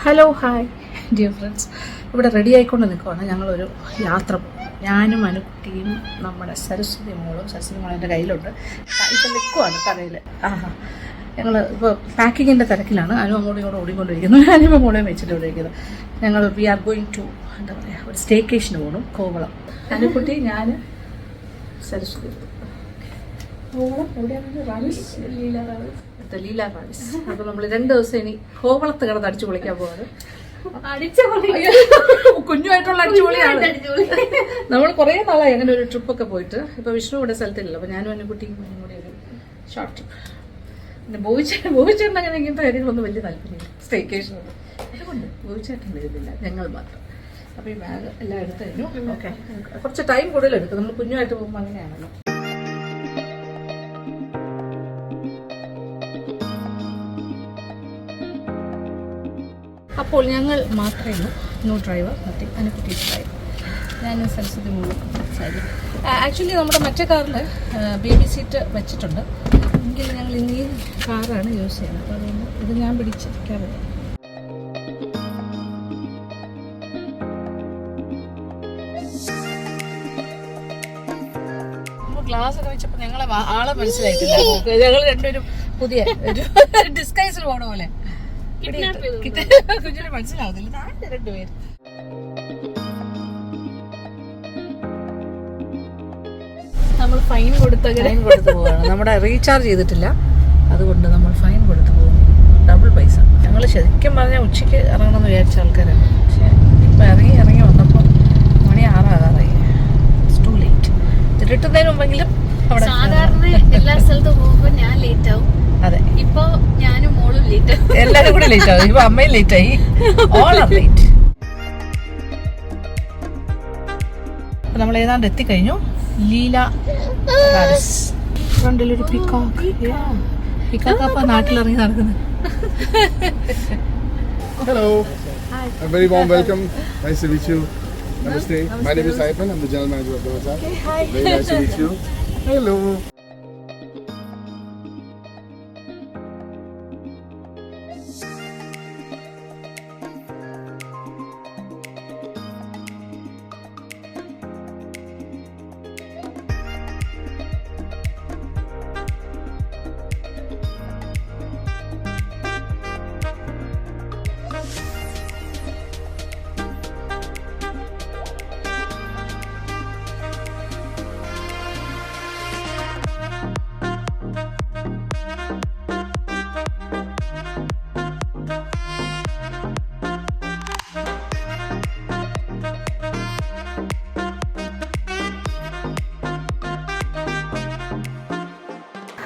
Hello hi dear friends, ഇവിടെ ready ആയിക്കൊണ്ട് നിൽക്കുവാണ്. ഞങ്ങളൊരു യാത്ര പോകും. ഞാനും അനുക്കുട്ടിയും നമ്മുടെ സരസ്വതി മോളും എൻ്റെ കയ്യിലുണ്ട്. ഇപ്പം നിൽക്കുവാണ് കടയിൽ. ഞങ്ങൾ ഇപ്പോൾ പാക്കിങ്ങിൻ്റെ തിരക്കിലാണ്. അങ്ങോട്ടും ഇങ്ങോട്ടും ഓടിക്കൊണ്ടിരിക്കുന്നു. ഞാനിപ്പോൾ മോളെയും വെച്ചിട്ട് ഇവിടെ ഇരിക്കുന്നത്. ഞങ്ങൾ വി ആർ ഗോയിങ് ടു എന്താ പറയുക, ഒരു സ്റ്റേക്കേഷന് പോകണം. കോവളം. അനുക്കുട്ടി, ഞാൻ, സരസ്വതി. കോവളം എവിടെയാണ്? ലീല റാവിസ്. അപ്പൊ നമ്മൾ 2 ദിവസം ഇനി കോവളത്ത് കിടന്ന് അടിച്ചു പൊളിക്കാൻ പോവാണ്. കുഞ്ഞുമായിട്ടുള്ള അടിച്ചുപൊളിയാണ്. നമ്മൾ കുറെ നാളായി അങ്ങനെ ഒരു ട്രിപ്പൊക്കെ പോയിട്ട്. ഇപ്പൊ വിഷ്ണു ഇവിടെ സ്ഥലത്തില്ലല്ലോ. അപ്പൊ ഞാനും എന്നെ കുട്ടിയും കുഞ്ഞും കൂടി ഒരു ഷോർട്ട് ട്രിപ്പ്. പിന്നെ ബോബിച്ചേട്ടൻ അങ്ങനെ ഇങ്ങനത്തെ കാര്യങ്ങളൊന്നും വലിയ താല്പര്യമില്ല. സ്റ്റേക്കേഷനൊന്നും അതുകൊണ്ട് ബോബിച്ചേട്ടൻ വരുന്നില്ല, ഞങ്ങൾ മാത്രം. അപ്പൊ ഈ ബാഗ് എല്ലാം എടുത്തു കഴിഞ്ഞു. ഓക്കെ, കുറച്ച് ടൈം കൂടുതൽ എടുക്കും. നമ്മൾ കുഞ്ഞുമായിട്ട് പോകുമ്പോൾ അങ്ങനെയാണല്ലോ. അപ്പോൾ ഞങ്ങൾ മാത്രമേ ഉള്ളൂ. No driver, nothing. Anukutty driver, ഞാനും സരസ്വതി മോളും സൈഡിൽ. ആക്ച്വലി നമ്മുടെ മറ്റേ കാറിൽ ബേബി സീറ്റ് വെച്ചിട്ടുണ്ട്. എങ്കിൽ ഞങ്ങൾ ഇനി കാറാണ് യൂസ് ചെയ്യുന്നത്. അപ്പോൾ അതുകൊണ്ട് ഇത് ഞാൻ പിടിച്ചിരിക്കാറുണ്ട്. ഗ്ലാസ് ഒക്കെ വെച്ചപ്പോൾ ഞങ്ങളെ ആളെ മനസ്സിലായിട്ടില്ല. ഞങ്ങൾ രണ്ടുപേരും പുതിയ ഒരു ഡിസ്കൈസിൽ പോണ പോലെ. കുഞ്ഞിന് മനസ്സിലാവുന്നില്ല. 2 പേര്. നമ്മൾ ഫൈൻ കൊടുത്ത് പോവാണ്. നമ്മുടെ റീചാർജ് ചെയ്തിട്ടില്ല, അതുകൊണ്ട് നമ്മൾ ഫൈൻ കൊടുത്ത് പോകും. ഡബിൾ പൈസ. ഞങ്ങൾ ശരിക്കും പറഞ്ഞാൽ ഉച്ചയ്ക്ക് ഇറങ്ങണമെന്ന് വിചാരിച്ച ആൾക്കാരാണ്. പക്ഷെ ഇപ്പം ഇറങ്ങി വന്നപ്പോൾ മണി 6 ആകാറായി. It's too late. ഇരുട്ടുന്നതിന് മുമ്പെങ്കിലും അവിടെ സാധാരണ എല്ലാ സ്ഥലത്തും പോകുമ്പോൾ ഞാൻ ലേറ്റ് ആവും. അതെ, ഇപ്പൊ ഞാനും മോളും ലേറ്റ് ആവും. എല്ലാരും കൂടെ ലേറ്റ് ആവും. ഇപ്പൊ അമ്മയും ലേറ്റ് ആയി. All are late. നമ്മൾ ഏതാണ്ട് എത്തിക്കഴിഞ്ഞു. ലീല പാലസ്. ഫ്രണ്ടിലൊരു പിക്കോക്ക്. പിക്കോക്ക് നാട്ടിലിറങ്ങി നടക്കുന്നത്. Hello. Hi. A very warm welcome. Nice to meet you. Namaste. My name is Ivan. I'm the general manager of the hotel. Okay, hi. Very nice to meet you. Hello.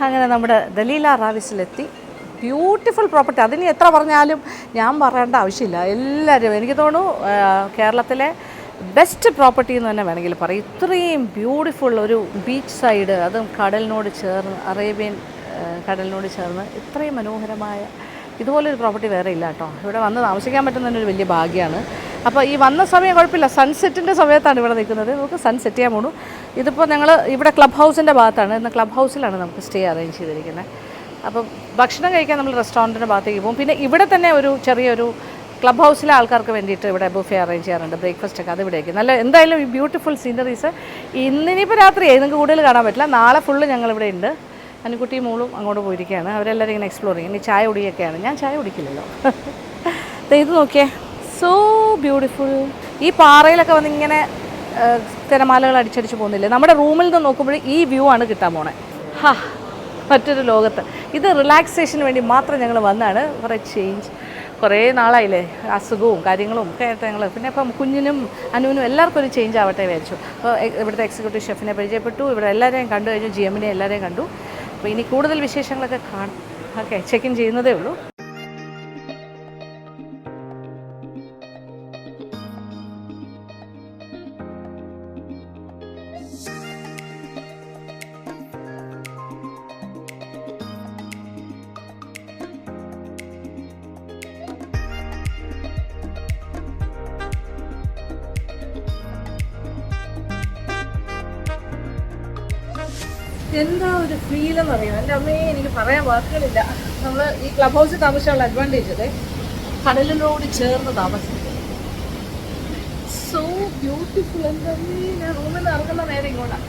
അങ്ങനെ നമ്മുടെ Delilah റാവിസിലെത്തി. Beautiful property. അതിന് എത്ര പറഞ്ഞാലും ഞാൻ പറയേണ്ട ആവശ്യമില്ല. എല്ലാവരും എനിക്ക് തോന്നുന്നു കേരളത്തിലെ ബെസ്റ്റ് പ്രോപ്പർട്ടി എന്ന് തന്നെ വേണമെങ്കിൽ പറയും. ഇത്രയും ബ്യൂട്ടിഫുൾ ഒരു ബീച്ച് സൈഡ്, അതും കടലിനോട് ചേർന്ന്, അറേബ്യൻ കടലിനോട് ചേർന്ന് ഇത്രയും മനോഹരമായ ഇതുപോലൊരു പ്രോപ്പർട്ടി വേറെ ഇല്ല കേട്ടോ. ഇവിടെ വന്ന് താമസിക്കാൻ പറ്റുന്നതിനൊരു വലിയ ഭാഗ്യമാണ്. അപ്പോൾ ഈ വന്ന സമയം കുഴപ്പമില്ല. സൺസെറ്റിൻ്റെ സമയത്താണ് ഇവിടെ നിൽക്കുന്നത്. നമുക്ക് സൺസെറ്റ് ചെയ്യാൻ പോകണം. ഇതിപ്പോൾ ഞങ്ങൾ ഇവിടെ ക്ലബ് ഹൗസിൻ്റെ ഭാഗത്താണ്. ഇന്ന് ക്ലബ് ഹൗസിലാണ് നമുക്ക് സ്റ്റേ അറേഞ്ച് ചെയ്തിരിക്കുന്നത്. അപ്പം ഭക്ഷണം കഴിക്കാൻ നമ്മൾ റെസ്റ്റോറൻറ്റിൻ്റെ ഭാഗത്തേക്ക് പോകും. പിന്നെ ഇവിടെ തന്നെ ഒരു ചെറിയൊരു ക്ലബ് ഹൗസിലെ ആൾക്കാർക്ക് വേണ്ടിയിട്ട് ഇവിടെ ബുഫേ അറേഞ്ച് ചെയ്യാറുണ്ട്. ബ്രേക്ക്ഫാസ്റ്റൊക്കെ അത് ഇവിടേക്ക്. നല്ല എന്തായാലും ഈ ബ്യൂട്ടിഫുൾ സീനറീസ്. ഇന്നിനിപ്പോൾ രാത്രിയായി, നിങ്ങൾക്ക് കൂടുതൽ കാണാൻ പറ്റില്ല. നാളെ ഫുള്ള് ഞങ്ങളിവിടെ ഉണ്ട്. അനുക്കുട്ടി മോളും അങ്ങോട്ട് പോയിരിക്കുകയാണ്. അവരെല്ലാവരും ഇങ്ങനെ എക്സ്പ്ലോർ ചെയ്യും. ഇനി ചായ കുടിയൊക്കെയാണ്. ഞാൻ ചായ കുടിക്കില്ലല്ലോ. ഇത് നോക്കിയേ, സോ ബ്യൂട്ടിഫുൾ. ഈ പാറയിലൊക്കെ വന്ന് ഇങ്ങനെ തിരമാലകൾ അടിച്ചടിച്ച് പോകുന്നില്ലേ. നമ്മുടെ റൂമിൽ നിന്ന് നോക്കുമ്പോൾ ഈ വ്യൂ ആണ് കിട്ടാൻ പോണേ. മറ്റൊരു ലോകത്ത്. ഇത് റിലാക്സേഷന് വേണ്ടി മാത്രം ഞങ്ങൾ വന്നതാണ്. കുറേ ചേഞ്ച്. കുറേ നാളായില്ലേ അസുഖവും കാര്യങ്ങളും ഒക്കെ ആയിട്ട് ഞങ്ങൾ. പിന്നെ ഇപ്പം കുഞ്ഞിനും അനുവിനും എല്ലാവർക്കും ഒരു ചേഞ്ച് ആവട്ടെ വിചാരിച്ചു. അപ്പോൾ ഇവിടുത്തെ എക്സിക്യൂട്ടീവ് ഷെഫിനെ പരിചയപ്പെട്ടു. ഇവിടെ എല്ലാവരെയും കണ്ടു കഴിഞ്ഞു. GMനെ എല്ലാവരെയും കണ്ടു. അപ്പോൾ ഇനി കൂടുതൽ വിശേഷങ്ങളൊക്കെ കാണും. ഓക്കെ, ചെക്ക് ഇൻ ചെയ്യുന്നതേ ഉള്ളൂ. എന്താ ഒരു ഫീലെന്ന് അറിയാം. എൻ്റെ അമ്മയെ എനിക്ക് പറയാൻ വാക്കുകളില്ല. നമ്മൾ ഈ ക്ലബ് ഹൗസിൽ താമസിച്ചുള്ള അഡ്വാൻറ്റേജ് അതെ കടലിനോട് ചേർന്ന് താമസിക്കുന്നത്. So beautiful. എന്താ ഞാൻ റൂമിൽ നിന്ന് ഇറങ്ങുന്ന നേരം ഇങ്ങോട്ടാണ്.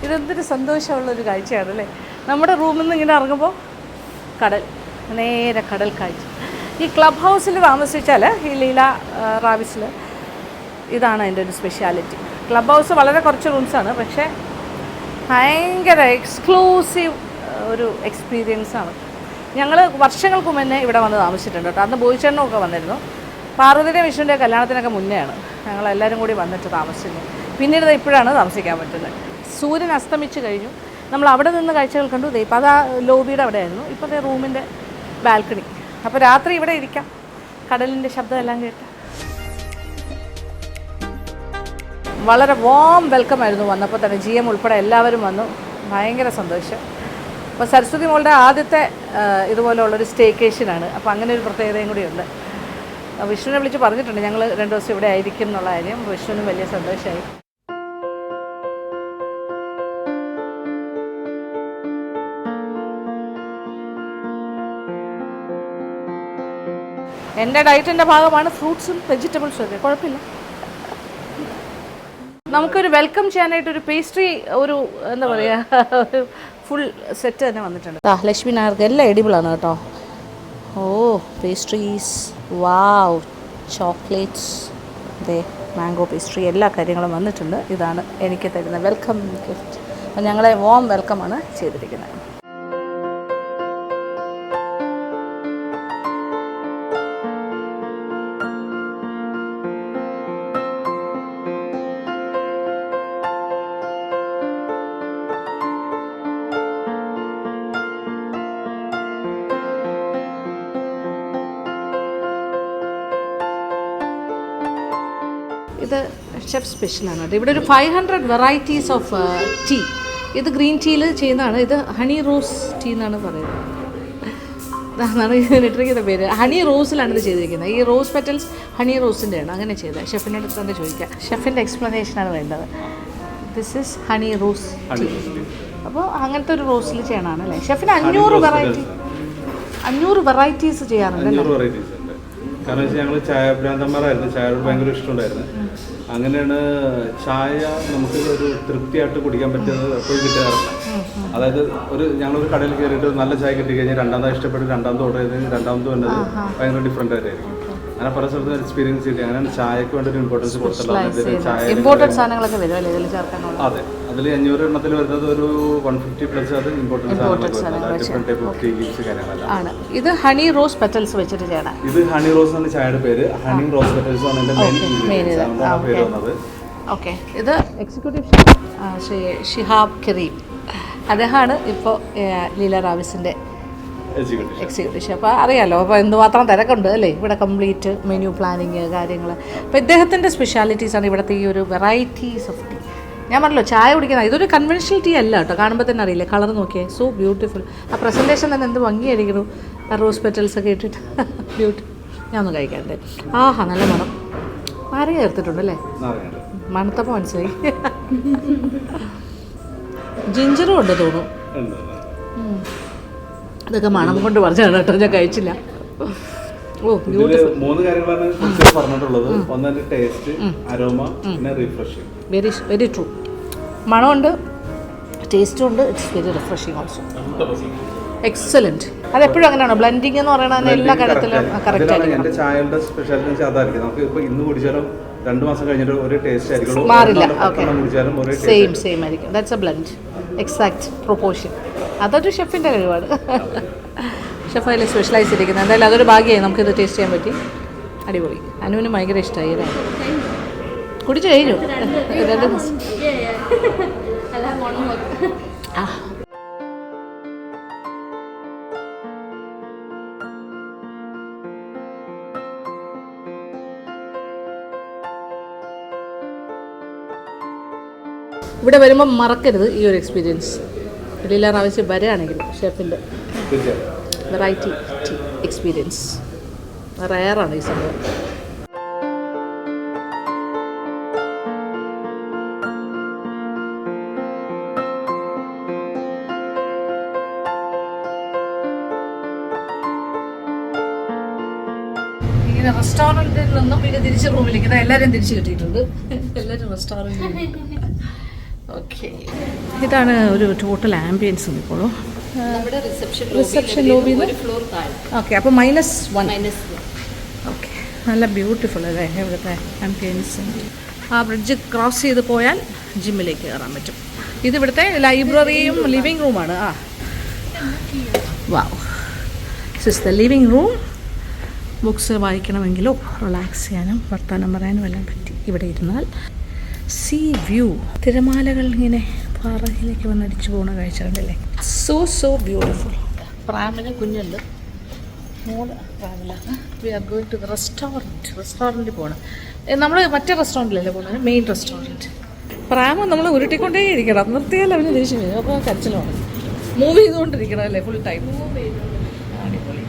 ഇതെന്തൊരു സന്തോഷമുള്ളൊരു കാഴ്ചയാണ് അല്ലേ. നമ്മുടെ റൂമിൽ നിന്ന് ഇങ്ങനെ ഇറങ്ങുമ്പോൾ കടൽ, നേരെ കടൽ കാഴ്ച. ഈ ക്ലബ് ഹൗസിൽ താമസിച്ചാൽ ഈ ലീല റാവിസിൽ ഇതാണ് അതിൻ്റെ ഒരു സ്പെഷ്യാലിറ്റി. ക്ലബ് ഹൗസ് വളരെ കുറച്ച് റൂംസാണ്, പക്ഷേ ഭയങ്കര എക്സ്ക്ലൂസീവ് ഒരു എക്സ്പീരിയൻസാണ്. ഞങ്ങൾ വർഷങ്ങൾക്ക് മുന്നേ ഇവിടെ വന്ന് താമസിച്ചിട്ടുണ്ട് കേട്ടോ. അന്ന് ബോയിച്ചേട്ടനൊക്കെ വന്നിരുന്നു. പാർവതിയുടെ വിഷ്ണുവിൻ്റെ കല്യാണത്തിനൊക്കെ മുന്നെയാണ് ഞങ്ങളെല്ലാവരും കൂടി വന്നിട്ട് താമസിച്ചത്. പിന്നീട് ഇപ്പോഴാണ് താമസിക്കാൻ പറ്റുന്നത്. സൂര്യൻ അസ്തമിച്ച് കഴിഞ്ഞു. നമ്മൾ അവിടെ നിന്ന് കാഴ്ചകൾ കണ്ടു. ഇപ്പം അത് ആ ലോബിയുടെ അവിടെ ആയിരുന്നു. ഇപ്പോഴത്തെ റൂമിൻ്റെ ബാൽക്കണി. അപ്പോൾ രാത്രി ഇവിടെ ഇരിക്കാം, കടലിൻ്റെ ശബ്ദം എല്ലാം കേട്ട്. വളരെ വാം വെൽക്കം ആയിരുന്നു വന്നപ്പോൾ തന്നെ. GM ഉൾപ്പെടെ എല്ലാവരും വന്നു. ഭയങ്കര സന്തോഷം. അപ്പോൾ സരസ്വതി മോളുടെ ആദ്യത്തെ ഇതുപോലുള്ളൊരു സ്റ്റേക്കേഷനാണ്. അപ്പോൾ അങ്ങനെ ഒരു പ്രത്യേകതയും കൂടിയുണ്ട്. വിഷ്ണുവിനെ വിളിച്ച് പറഞ്ഞിട്ടുണ്ട് ഞങ്ങൾ 2 ദിവസം ഇവിടെ ആയിരിക്കും എന്നുള്ള കാര്യം. വിഷ്ണുവിനും വലിയ സന്തോഷമായി. എൻ്റെ ഡയറ്റിൻ്റെ ഭാഗമാണ് ഫ്രൂട്ട്സും വെജിറ്റബിൾസും ഒക്കെ. കുഴപ്പമില്ല. നമുക്കൊരു വെൽക്കം ചെയ്യാനായിട്ടൊരു പേസ്ട്രി, ഒരു എന്താ പറയുക, ഒരു ഫുൾ സെറ്റ് തന്നെ വന്നിട്ടുണ്ട്. ലക്ഷ്മി നായർക്ക് എല്ലാം എഡിബിളാണ് കേട്ടോ. ഓ പേസ്ട്രീസ്, വാവ്, ചോക്ലേറ്റ്സ്, അതെ, മാംഗോ പേസ്ട്രി, എല്ലാ കാര്യങ്ങളും വന്നിട്ടുണ്ട്. ഇതാണ് എനിക്ക് തരുന്ന വെൽക്കം ഗിഫ്റ്റ്. അപ്പം ഞങ്ങളെ വാം വെൽക്കമാണ് ചെയ്തിരിക്കുന്നത്. ഇത് ഷെഫ് സ്പെഷ്യലാണ് കേട്ടോ. ഇവിടെ ഒരു 500 വെറൈറ്റീസ് ഓഫ് ടീ. ഇത് ഗ്രീൻ ടീയിൽ ചെയ്യുന്നതാണ്. ഇത് ഹണി റോസ് ടീ എന്നാണ് പറയുന്നത്. അതാണ് ഇതിനിട്ടിരിക്കുന്ന പേര്. ഹണി റോസിലാണ് ഇത് ചെയ്തിരിക്കുന്നത്. ഈ റോസ് പെറ്റൽസ് ഹണി റോസിൻ്റെയാണ് അങ്ങനെ ചെയ്തത്. ഷെഫിനോട് തന്നെ ചോദിക്കാം. ഷെഫിൻ്റെ എക്സ്പ്ലനേഷനാണ് വേണ്ടത്. This is honey rose tea. അപ്പോൾ അങ്ങനത്തെ ഒരു റോസിൽ ചെയ്യണമാണ് അല്ലേ. ഷെഫിന് 500 വെറൈറ്റീസ് ചെയ്യാറുണ്ട്. കാരണം വെച്ചാൽ ഞങ്ങൾ ചായ ഭ്രാന്തന്മാരായിരുന്നു. ചായയോട് ഭയങ്കര ഇഷ്ടമുണ്ടായിരുന്നു. അങ്ങനെയാണ് ചായ നമുക്ക് ഒരു തൃപ്തിയായിട്ട് കുടിക്കാൻ പറ്റുന്നത് എപ്പോഴും കിട്ടാറില്ല. അതായത് ഞങ്ങളൊരു കടയിൽ കയറിയിട്ട് നല്ല ചായ കിട്ടിക്കഴിഞ്ഞാൽ രണ്ടാമത് ഇഷ്ടപ്പെട്ട് രണ്ടാമത് ഓർഡർ ചെയ്ത് രണ്ടാമത് വന്നത് ഭയങ്കര ഡിഫറെൻ്റ് ആയിട്ടായിരിക്കും. അങ്ങനെ പല സ്ഥലത്തും എക്സ്പീരിയൻസ് കിട്ടി. അങ്ങനെ ചായക്ക് വേണ്ടി ഒരു ഇമ്പോർട്ടൻസ് കൊടുത്തിട്ടുള്ള ചായ ഇമ്പോർട്ടൻറ്റ് സാധനങ്ങളൊക്കെ വരും അല്ലേ ഇതിൽ ചേർക്കാനുള്ള. അതെ, അതിൽ 500 എണ്ണത്തിൽ വരുന്നത് ഒരു 150 പ്ലസ് അത് importance different type of tea leaves കാര്യങ്ങളല്ല. ഇത് ഹണി റോസ് പെറ്റൽസ് വെച്ചിട്ട് ചെയ്യണം. ഇത് ഹണി റോസ് ആണ് ചായയുടെ പേര്. ഹണി റോസ് പെറ്റൽസ് ആണ് എൻ്റെ മെയിൻ പേര് വന്നത്. ഓക്കെ, ഇത് എക്സിക്യൂട്ടീവ് ഷിഹാബ് കരീം. അദ്ദേഹമാണ് ഇപ്പോൾ ലീല റാവിസിൻ്റെ എക്സിക്യൂട്ടീവ്. അപ്പോൾ അറിയാമല്ലോ, അപ്പോൾ എന്തുമാത്രം തിരക്കുണ്ട് അല്ലേ ഇവിടെ. കംപ്ലീറ്റ് മെനു പ്ലാനിങ് കാര്യങ്ങൾ. അപ്പോൾ ഇദ്ദേഹത്തിൻ്റെ സ്പെഷ്യാലിറ്റീസാണ് ഇവിടുത്തെ ഈ ഒരു വെറൈറ്റീസ് ഓഫ് ടീ. ഞാൻ പറഞ്ഞല്ലോ ചായ കുടിക്കുന്ന ഇതൊരു കൺവെൻഷണൽ ടീ അല്ല കേട്ടോ. കാണുമ്പോൾ തന്നെ അറിയില്ലേ, കളർ നോക്കിയേ, സോ ബ്യൂട്ടിഫുൾ. ആ പ്രസൻറ്റേഷൻ തന്നെ എന്ത് ഭംഗിയായിരിക്കുന്നു. ആ റോസ് പെറ്റൽസ് ഒക്കെ ഇട്ടിട്ട് ബ്യൂട്ടി. ഞാൻ ഒന്ന് കഴിക്കണ്ടേ. ആഹാ, നല്ല മണം. ആരെയും ചേർത്തിട്ടുണ്ട് അല്ലേ. മണത്തപ്പോൾ മനസ്സിലായി. ജിഞ്ചറും ഉണ്ട് തോന്നുന്നു. ഇതൊക്കെ മണം കൊണ്ട് പറഞ്ഞാണ് കേട്ടോ, ഞാൻ കഴിച്ചില്ല. ഓ, 3 കാര്യങ്ങളാണ് പറഞ്ഞിട്ടുള്ളത്. ഒന്ന് ടേസ്റ്റ്, അരോമ, പിന്നെ റിഫ്രഷിംഗ്. Very true. മണമുണ്ട്, ടേസ്റ്റും ഉണ്ട്. It's very refreshing also. Excellent. അതെപ്പോഴും അങ്ങനെയാണോ ബ്ലെൻഡിങ് എന്ന് പറയുന്നത്? എല്ലാ കാര്യത്തിലും കറക്റ്റ് ആയിരിക്കും. എൻ്റെ ചായയുടെ സ്പെഷ്യാലിറ്റി അതായിരിക്കും. നമുക്ക് ഇപ്പോൾ ഇന്ന് കുടിച്ചാലും 2 മാസം കഴിഞ്ഞിട്ട് ഒരേ ടേസ്റ്റ് ആയിരിക്കും, മാറില്ല. കുടിച്ചാലും ഒരേ സെയിം ആയിരിക്കും. That's A blend, exact proportion. അതൊരു ഷെഫിൻ്റെ കഴിവാണ്. ഷെഫ് അതിൽ സ്പെഷ്യലൈസ് ചെയ്തിരിക്കുന്നത്. എന്തായാലും അതൊരു ഭാഗ്യമായി നമുക്കിത് ടേസ്റ്റ് ചെയ്യാൻ പറ്റി. അടിപൊളി. അനുവിന് ഭയങ്കര ഇഷ്ടമായി അല്ലേ. കുടിച്ചു കഴിഞ്ഞു. ഇവിടെ വരുമ്പോൾ മറക്കരുത് ഈ ഒരു എക്സ്പീരിയൻസ്. ലീല റാവിസ് വരികയാണെങ്കിൽ ഷെഫിൻ്റെ വെറൈറ്റി ടീ എക്സ്പീരിയൻസ് റയറാണ് ഈ സംഭവം. പിന്നെ റെസ്റ്റോറൻറ്റിൽ നിന്നും പിന്നെ തിരിച്ച് റൂമിലേക്ക് ഇതാ എല്ലാവരും തിരിച്ച് കിട്ടിയിട്ടുണ്ട്. എല്ലാവരും റെസ്റ്റോറൻറ്റിൽ. ഓക്കെ, ഇതാണ് ഒരു ടോട്ടൽ ആംബിയൻസ് ഇപ്പോഴും. നമ്മുടെ റിസപ്ഷൻ ലോബിയിൽ ഒരു ഫ്ലോർ താഴെ. ഓക്കെ, അപ്പോൾ -1. -1. ഓക്കെ, നല്ല ബ്യൂട്ടിഫുൾ അല്ലേ ഇവിടുത്തെ ആംബിയൻസ്. ആ ബ്രിഡ്ജ് ക്രോസ് ചെയ്ത് പോയാൽ ജിമ്മിലേക്ക് കയറാൻ പറ്റും. ഇതിവിടുത്തെ ലൈബ്രറിയും ലിവിങ് റൂമാണ്. Wow, this is the living room. Books വായിക്കണമെങ്കിലോ റിലാക്സ് ചെയ്യാനും വർത്തമാനം പറയാനും എല്ലാം പറ്റി ഇവിടെ ഇരുന്നാൽ. സീ വ്യൂ, തിരമാലകൾ ഇങ്ങനെ പാറയിലേക്ക് വന്നടിച്ചു പോകുന്ന കാഴ്ച കണ്ടല്ലേ. So beautiful. പ്രാമിന് കുഞ്ഞുണ്ട്, മോള് പ്രാമിലാണ്. We are going to the റെസ്റ്റോറൻറ്റിൽ പോകണം. നമ്മൾ മറ്റേ റെസ്റ്റോറൻറ്റിലല്ലേ പോകുന്നത്, മെയിൻ റെസ്റ്റോറൻറ്റ്. പ്രാമ നമ്മൾ ഉരുട്ടിക്കൊണ്ടേ ഇരിക്കണം, നിർത്തിയാൽ അവന് ദേഷ്യം വരും. അപ്പോൾ കരച്ചിലാണ്. മൂവ് ചെയ്തുകൊണ്ടിരിക്കണം അല്ലേ ഫുൾ ടൈം. അടിപൊളി.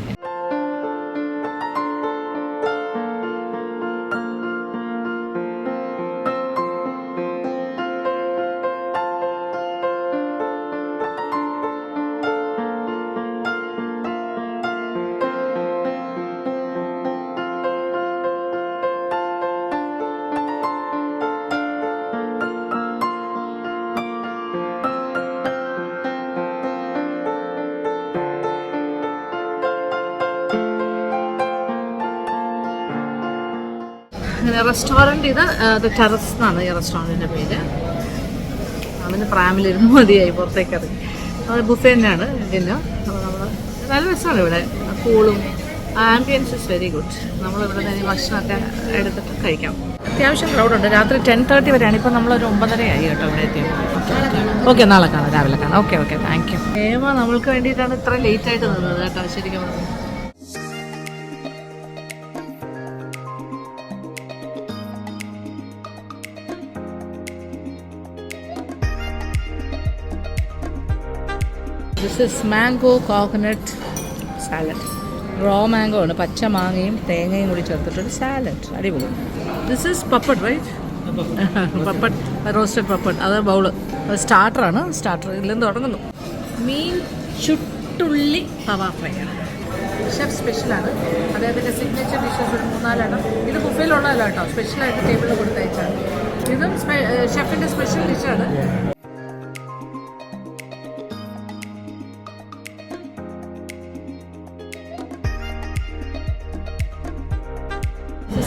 അങ്ങനെ റെസ്റ്റോറൻറ്റ് ഇത് ദ ടെറസ് എന്നാണ് ഈ റെസ്റ്റോറൻറ്റിൻ്റെ പേര്. അവന് പ്രാമിലിരുന്ന് മതിയായി പുറത്തേക്ക് ഇറങ്ങി. അത് ബുഫേ തന്നെയാണ് ഡിന്നർ. അപ്പോൾ നമ്മൾ നല്ല രസമാണ് ഇവിടെ. കൂളും ആംബിയൻസ് ഇസ് വെരി ഗുഡ്. നമ്മളിവിടെ നിന്ന് ഭക്ഷണമൊക്കെ എടുത്തിട്ട് കഴിക്കാം. അത്യാവശ്യം ക്രൗഡുണ്ട്. രാത്രി 10:30 വരെയാണ്. ഇപ്പോൾ നമ്മളൊരു 9:30 ആയി കേട്ടോ ഇവിടെ എത്തിയപ്പോൾ. ഓക്കെ, നാളെ കാണാം, രാവിലെ കാണാം. Okay, thank you. നമ്മൾക്ക് വേണ്ടിയിട്ടാണ് ഇത്ര ലേറ്റായിട്ട് നിന്നത് കേട്ടോ, ശരിക്കും പറഞ്ഞു. This is mango coconut salad. Raw mango ആണ്, പച്ച മാങ്ങയും തേങ്ങയും കൂടി ചേർത്തിട്ടൊരു സാലഡ്. അടിപൊളി. This is pappad right, pappad, roasted pappad. അത് ബൗള് സ്റ്റാർട്ടറാണ്. സ്റ്റാർട്ടർ ഇതിൽ നിന്ന് തുടങ്ങുന്നു. മീൻ ചുട്ടുള്ളി തവ ഫ്രൈ ആണ്. ഷെഫ് സ്പെഷ്യലാണ്. അദ്ദേഹത്തിൻ്റെ സിഗ്നേച്ചർ ഡിഷസ് ഒരു 3-4 ഇത് ബുഫേയിലുള്ളതല്ല കേട്ടോ, സ്പെഷ്യലായിട്ട് ടേബിളിൽ കൊടുത്തയച്ചാണ്. ഇതും ഷെഫിൻ്റെ സ്പെഷ്യൽ ഡിഷാണ്.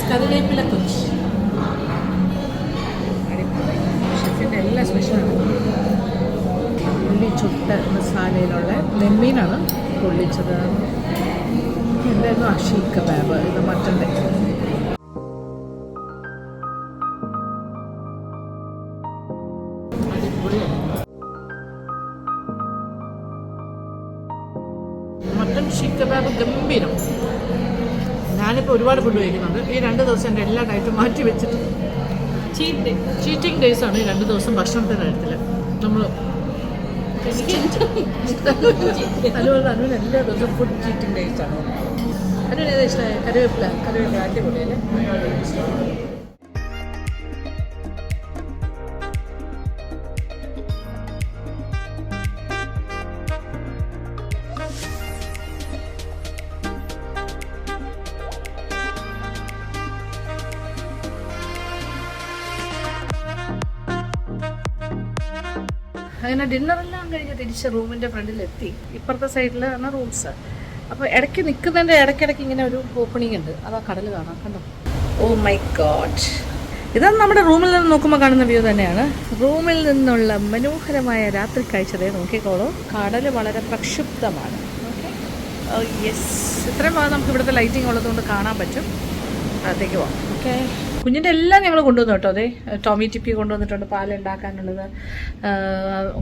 കറിവേപ്പില കൊച്ചി. ഷെഫിൻ്റെ എല്ലാ സ്പെഷ്യലാണ്. ഉള്ളി ചുട്ട മസാലയിലുള്ള നെമ്മീനാണ് പൊള്ളിച്ചത്. എന്തായിരുന്നു അഷീഖ് കബാബ്, ഇത് മട്ടൻ്റെ. മട്ടൻ ഷീഖ് കബാബ് ഗംഭീരം. ഞാനിപ്പോൾ ഒരുപാട് ഫുഡ് കഴിക്കുന്നുണ്ട്. ഈ 2 ദിവസം എൻ്റെ എല്ലാ ഡയറ്റും മാറ്റി വെച്ചിട്ട് ചീറ്റിംഗ് ഡേയ്സ് ആണ് ഈ 2 ദിവസം ഭക്ഷണത്തിൻ്റെ കാര്യത്തിൽ. നമ്മൾ അതുപോലെ അനുവിന് എല്ലാ ദിവസവും ഫുഡ് ചീറ്റിംഗ് ഡേയ്സ് ആണ്. അനുവിന് ഏതാ ഇഷ്ടമായി? കറിവേപ്പില അടിപൊളിയല്ലേ. അങ്ങനെ ഡിന്നറെല്ലാം കഴിഞ്ഞ് തിരിച്ച് റൂമിൻ്റെ ഫ്രണ്ടിലെത്തി. ഇപ്പുറത്തെ സൈഡിലാണ് റൂംസ്. അപ്പോൾ ഇടയ്ക്ക് നിൽക്കുന്നതിൻ്റെ ഇടയ്ക്കിടയ്ക്ക് ഇങ്ങനെ ഒരു ഓപ്പണിംഗ് ഉണ്ട്. അതാ കടൽ കാണാം, കണ്ടോ? ഓ മൈ ഗോഡ്, ഇതാണ് നമ്മുടെ റൂമിൽ നിന്ന് നോക്കുമ്പോൾ കാണുന്ന വ്യൂ തന്നെയാണ്. റൂമിൽ നിന്നുള്ള മനോഹരമായ രാത്രി കാഴ്ചതയെ നോക്കിക്കോളൂ. കടൽ വളരെ പ്രക്ഷുബ്ധമാണ്. ഓക്കെ, യെസ്, ഇത്രയും ഭാഗം നമുക്ക് ഇവിടുത്തെ ലൈറ്റിംഗ് ഉള്ളതുകൊണ്ട് കാണാൻ പറ്റും. അകത്തേക്ക് പോവാം. ഓക്കെ, കുഞ്ഞിൻ്റെ എല്ലാം ഞങ്ങൾ കൊണ്ടുവന്നു കേട്ടോ. അതെ, ടോമി ടിപ്പി കൊണ്ടുവന്നിട്ടുണ്ട്, പാലുണ്ടാക്കാനുള്ളത്,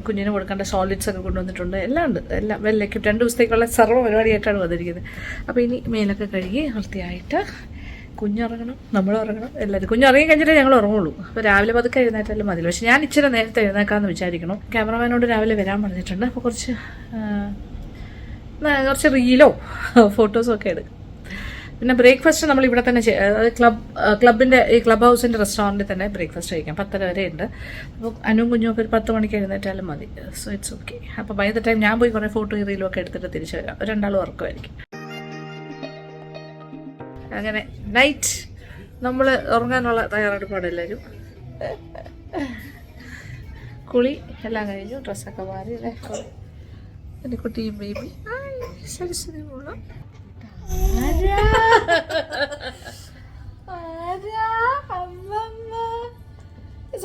കുഞ്ഞിന് കൊടുക്കേണ്ട സോളിഡ്സ് ഒക്കെ കൊണ്ടുവന്നിട്ടുണ്ട്. എല്ലാം ഉണ്ട്, എല്ലാം വെൽ എക്വിപ്ഡ്. 2 ദിവസത്തേക്കുള്ള സർവ്വ പരിപാടിയായിട്ടാണ് വന്നിരിക്കുന്നത്. അപ്പോൾ ഇനി മേലൊക്കെ കഴുകി വൃത്തിയായിട്ട് കുഞ്ഞുറങ്ങണം, നമ്മളും ഉറങ്ങണം, എല്ലാവരും. കുഞ്ഞുറങ്ങി കഴിഞ്ഞിട്ടേ ഞങ്ങൾ ഉറങ്ങുള്ളൂ. അപ്പോൾ രാവിലെ പതുക്കെ എഴുന്നേറ്റാലും മതില്ല. പക്ഷേ ഞാൻ ഇച്ചിരി നേരത്തെ എഴുന്നേക്കാമെന്ന് വിചാരിക്കണം. ക്യാമറമാനോട് രാവിലെ വരാൻ പറഞ്ഞിട്ടുണ്ട്. അപ്പോൾ കുറച്ച് റീലോ ഫോട്ടോസോ ഒക്കെ എടുക്കും. പിന്നെ ബ്രേക്ക്ഫാസ്റ്റ് നമ്മൾ ഇവിടെ തന്നെ ക്ലബിൻ്റെ ഈ ക്ലബ് ഹൗസിൻ്റെ റെസ്റ്റോറൻറ്റിൽ തന്നെ ബ്രേക്ക്ഫാസ്റ്റ് കഴിക്കാം. 10:30 വരെ ഉണ്ട്. അപ്പോൾ അനുവും കുഞ്ഞുമൊക്കെ ഒരു 10 മണിക്ക് എഴുന്നേറ്റാലും മതി. So it's okay. അപ്പോൾ ബൈ ദ ടൈം ഞാൻ പോയി കുറേ ഫോട്ടോ റീലും ഒക്കെ എടുത്തിട്ട് തിരിച്ചു വരാം. 2 ആളും ഉറക്കമായിരിക്കും. അങ്ങനെ നൈറ്റ് നമ്മൾ ഉറങ്ങാനുള്ള തയ്യാറെടുപ്പാണ് എല്ലാവരും. കുളി എല്ലാം കഴിഞ്ഞു, ഡ്രസ്സൊക്കെ മാറി അല്ലേ. എൻ്റെ കുട്ടിയും ബേബി സരസ്വതി മോളും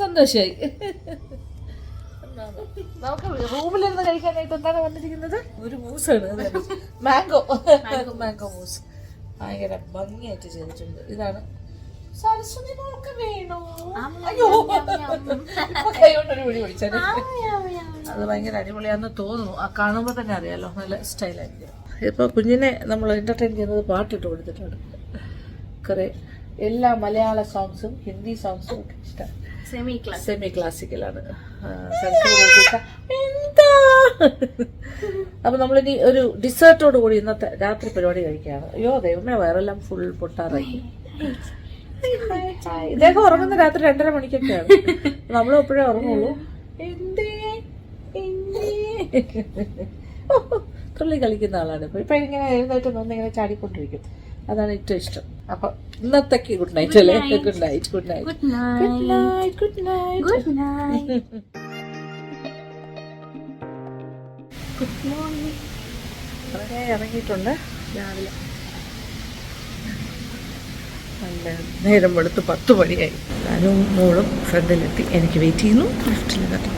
സന്തോഷമായി. നമുക്ക് റൂമിലിരുന്ന് കഴിക്കാനായിട്ട് എന്താണ് വന്നിരിക്കുന്നത്? ഒരു മൂസാണ്, മാംഗോ മൂസ്. ഭയങ്കര ഭംഗിയായിട്ട് ചെയ്തിട്ടുണ്ട്. ഇതാണ് സരസ്വതി മോൾക്ക് വേണോ? അയ്യോ കൈകൊണ്ടൊരു വിളി പിടിച്ചത്. അത് ഭയങ്കര അടിപൊളിയാന്ന് തോന്നുന്നു. ആ കാണുമ്പോൾ തന്നെ അറിയാലോ, നല്ല സ്റ്റൈലായിരിക്കും. ഇപ്പോൾ കുഞ്ഞിനെ നമ്മൾ എൻ്റർടൈൻ ചെയ്യുന്നത് പാട്ടിട്ട് കൊടുത്തിട്ടുണ്ട്. കുറേ എല്ലാ മലയാള സോങ്സും ഹിന്ദി സോങ്സും ഒക്കെ ഇഷ്ടമാണ്. സെമി ക്ലാസിക്കലാണ്. എന്താ അപ്പൊ നമ്മളിനി ഒരു ഡിസേർട്ടോട് കൂടി ഇന്നത്തെ രാത്രി പരിപാടി കഴിക്കുകയാണ്. അയ്യോ ദൈവമേ, വയറെല്ലാം ഫുൾ പൊട്ടാറായി. ഇദ്ദേഹം ഉറങ്ങുന്ന രാത്രി 2:30 മണിക്കൊക്കെയാണ്. നമ്മളും എപ്പോഴേ ഉറങ്ങുള്ളൂ. തുള്ളി കളിക്കുന്ന ആളാണ്. ഇപ്പൊ ഇങ്ങനെ എഴുന്നേറ്റ് ഇങ്ങനെ ചാടിക്കൊണ്ടിരിക്കും. അതാണ് ഏറ്റവും ഇഷ്ടം. അപ്പൊ ഇന്നത്തേക്ക് ഗുഡ് നൈറ്റ് അല്ലേ? Good night, good night, good night, good night, good night, good morning. വളരെ ഇറങ്ങിയിട്ടുണ്ട് രാവിലെ. നല്ല നേരം വെളുത്ത് 10 മണിയായി. ഞാനും മോളും ഫ്രണ്ടിലെത്തി. എനിക്ക് വെയിറ്റ് ചെയ്യുന്നു ലിഫ്റ്റിൽ കേട്ടോ.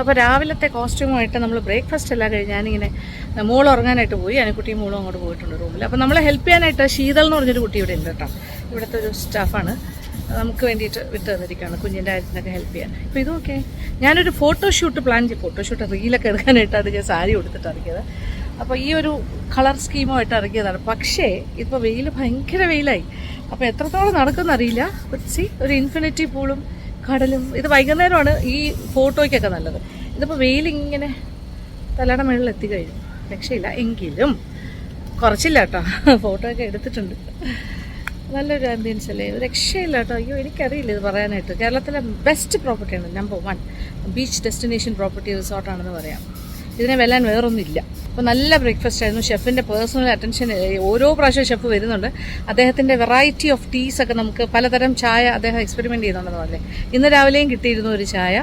അപ്പോൾ രാവിലത്തെ കോസ്റ്റ്യൂമായിട്ട് നമ്മൾ ബ്രേക്ക്ഫാസ്റ്റ് എല്ലാം കഴിഞ്ഞ് ഞാനിങ്ങനെ മോൾ ഉറങ്ങാനായിട്ട് പോയി. അനിക്കുട്ടിയും മോളും അങ്ങോട്ട് പോയിട്ടുണ്ട് റൂമിൽ. അപ്പോൾ നമ്മളെ ഹെൽപ്പ് ചെയ്യാനായിട്ട് ശീതൾ എന്ന് പറഞ്ഞൊരു കുട്ടി ഇവിടെ ഉണ്ട് കേട്ടോ. ഇവിടുത്തെ ഒരു സ്റ്റാഫാണ്. നമുക്ക് വേണ്ടിയിട്ട് വിട്ട് തന്നിരിക്കുകയാണ് കുഞ്ഞിൻ്റെ കാര്യത്തിനൊക്കെ ഹെൽപ്പ് ചെയ്യാൻ. അപ്പോൾ ഇതൊക്കെ ഞാനൊരു ഫോട്ടോഷൂട്ട് പ്ലാൻ ചെയ്യും. ഫോട്ടോഷൂട്ട് റീലൊക്കെ എടുക്കാനായിട്ടാണ് ഞാൻ സാരി കൊടുത്തിട്ട് ഇറങ്ങിയത്. അപ്പോൾ ഈ ഒരു കളർ സ്കീമുമായിട്ട് ഇറങ്ങിയതാണ്. പക്ഷേ ഇപ്പോൾ വെയിൽ ഭയങ്കര വെയിലായി. അപ്പോൾ എത്രത്തോളം നടക്കുമെന്നറിയില്ല. സി ഒരു ഇൻഫിനിറ്റി പൂളും കടലും. ഇത് വൈകുന്നേരമാണ് ഈ ഫോട്ടോയ്ക്കൊക്കെ നല്ലത്. ഇതിപ്പോൾ വെയിലിങ്ങനെ തലയുടെ മുകളിൽ എത്തിക്കഴിഞ്ഞു. രക്ഷയില്ല. എങ്കിലും കുറച്ചില്ല കേട്ടോ, ഫോട്ടോ ഒക്കെ എടുത്തിട്ടുണ്ട്. നല്ലൊരു ആംബിയൻസ് അല്ലേ, രക്ഷയില്ല കേട്ടോ. അയ്യോ എനിക്കറിയില്ല ഇത് പറയാനായിട്ട്. കേരളത്തിലെ ബെസ്റ്റ് പ്രോപ്പർട്ടിയാണ്, നമ്പർ 1 ബീച്ച് ഡെസ്റ്റിനേഷൻ പ്രോപ്പർട്ടി റിസോർട്ടാണെന്ന് പറയാം. ഇതിനെ വെല്ലാൻ വേറൊന്നുമില്ല. അപ്പോൾ നല്ല ബ്രേക്ക്ഫാസ്റ്റ് ആയിരുന്നു. ഷെഫിൻ്റെ പേഴ്സണൽ അറ്റൻഷൻ ഓരോ പ്രാവശ്യം ഷെഫ് വരുന്നുണ്ട്. അദ്ദേഹത്തിൻ്റെ വെറൈറ്റി ഓഫ് ടീസ് ഒക്കെ നമുക്ക് പലതരം ചായ അദ്ദേഹം എക്സ്പെരിമെൻറ്റ് ചെയ്യുന്നുണ്ടെന്ന് പറഞ്ഞേ. ഇന്ന് രാവിലെയും കിട്ടിയിരുന്നു ഒരു ചായ,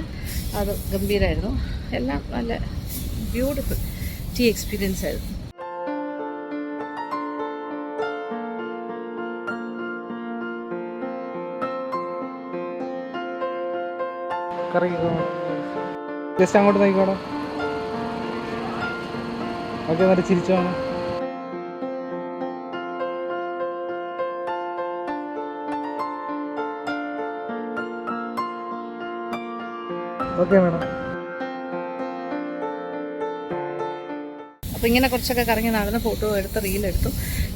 അത് ഗംഭീരമായിരുന്നു. എല്ലാം നല്ല ബ്യൂട്ടിഫുൾ ടീ എക്സ്പീരിയൻസ് ആയിരുന്നു. ജസ്റ്റ് അങ്ങോട്ട് നോക്കിക്കോടോ. ഓക്കെ, എന്നിട്ട് ചിരിച്ചോണം. Okay madam. അപ്പോൾ ഇങ്ങനെ കുറച്ചൊക്കെ കറങ്ങി നടന്ന് ഫോട്ടോ എടുത്ത് റീലെടുത്തു.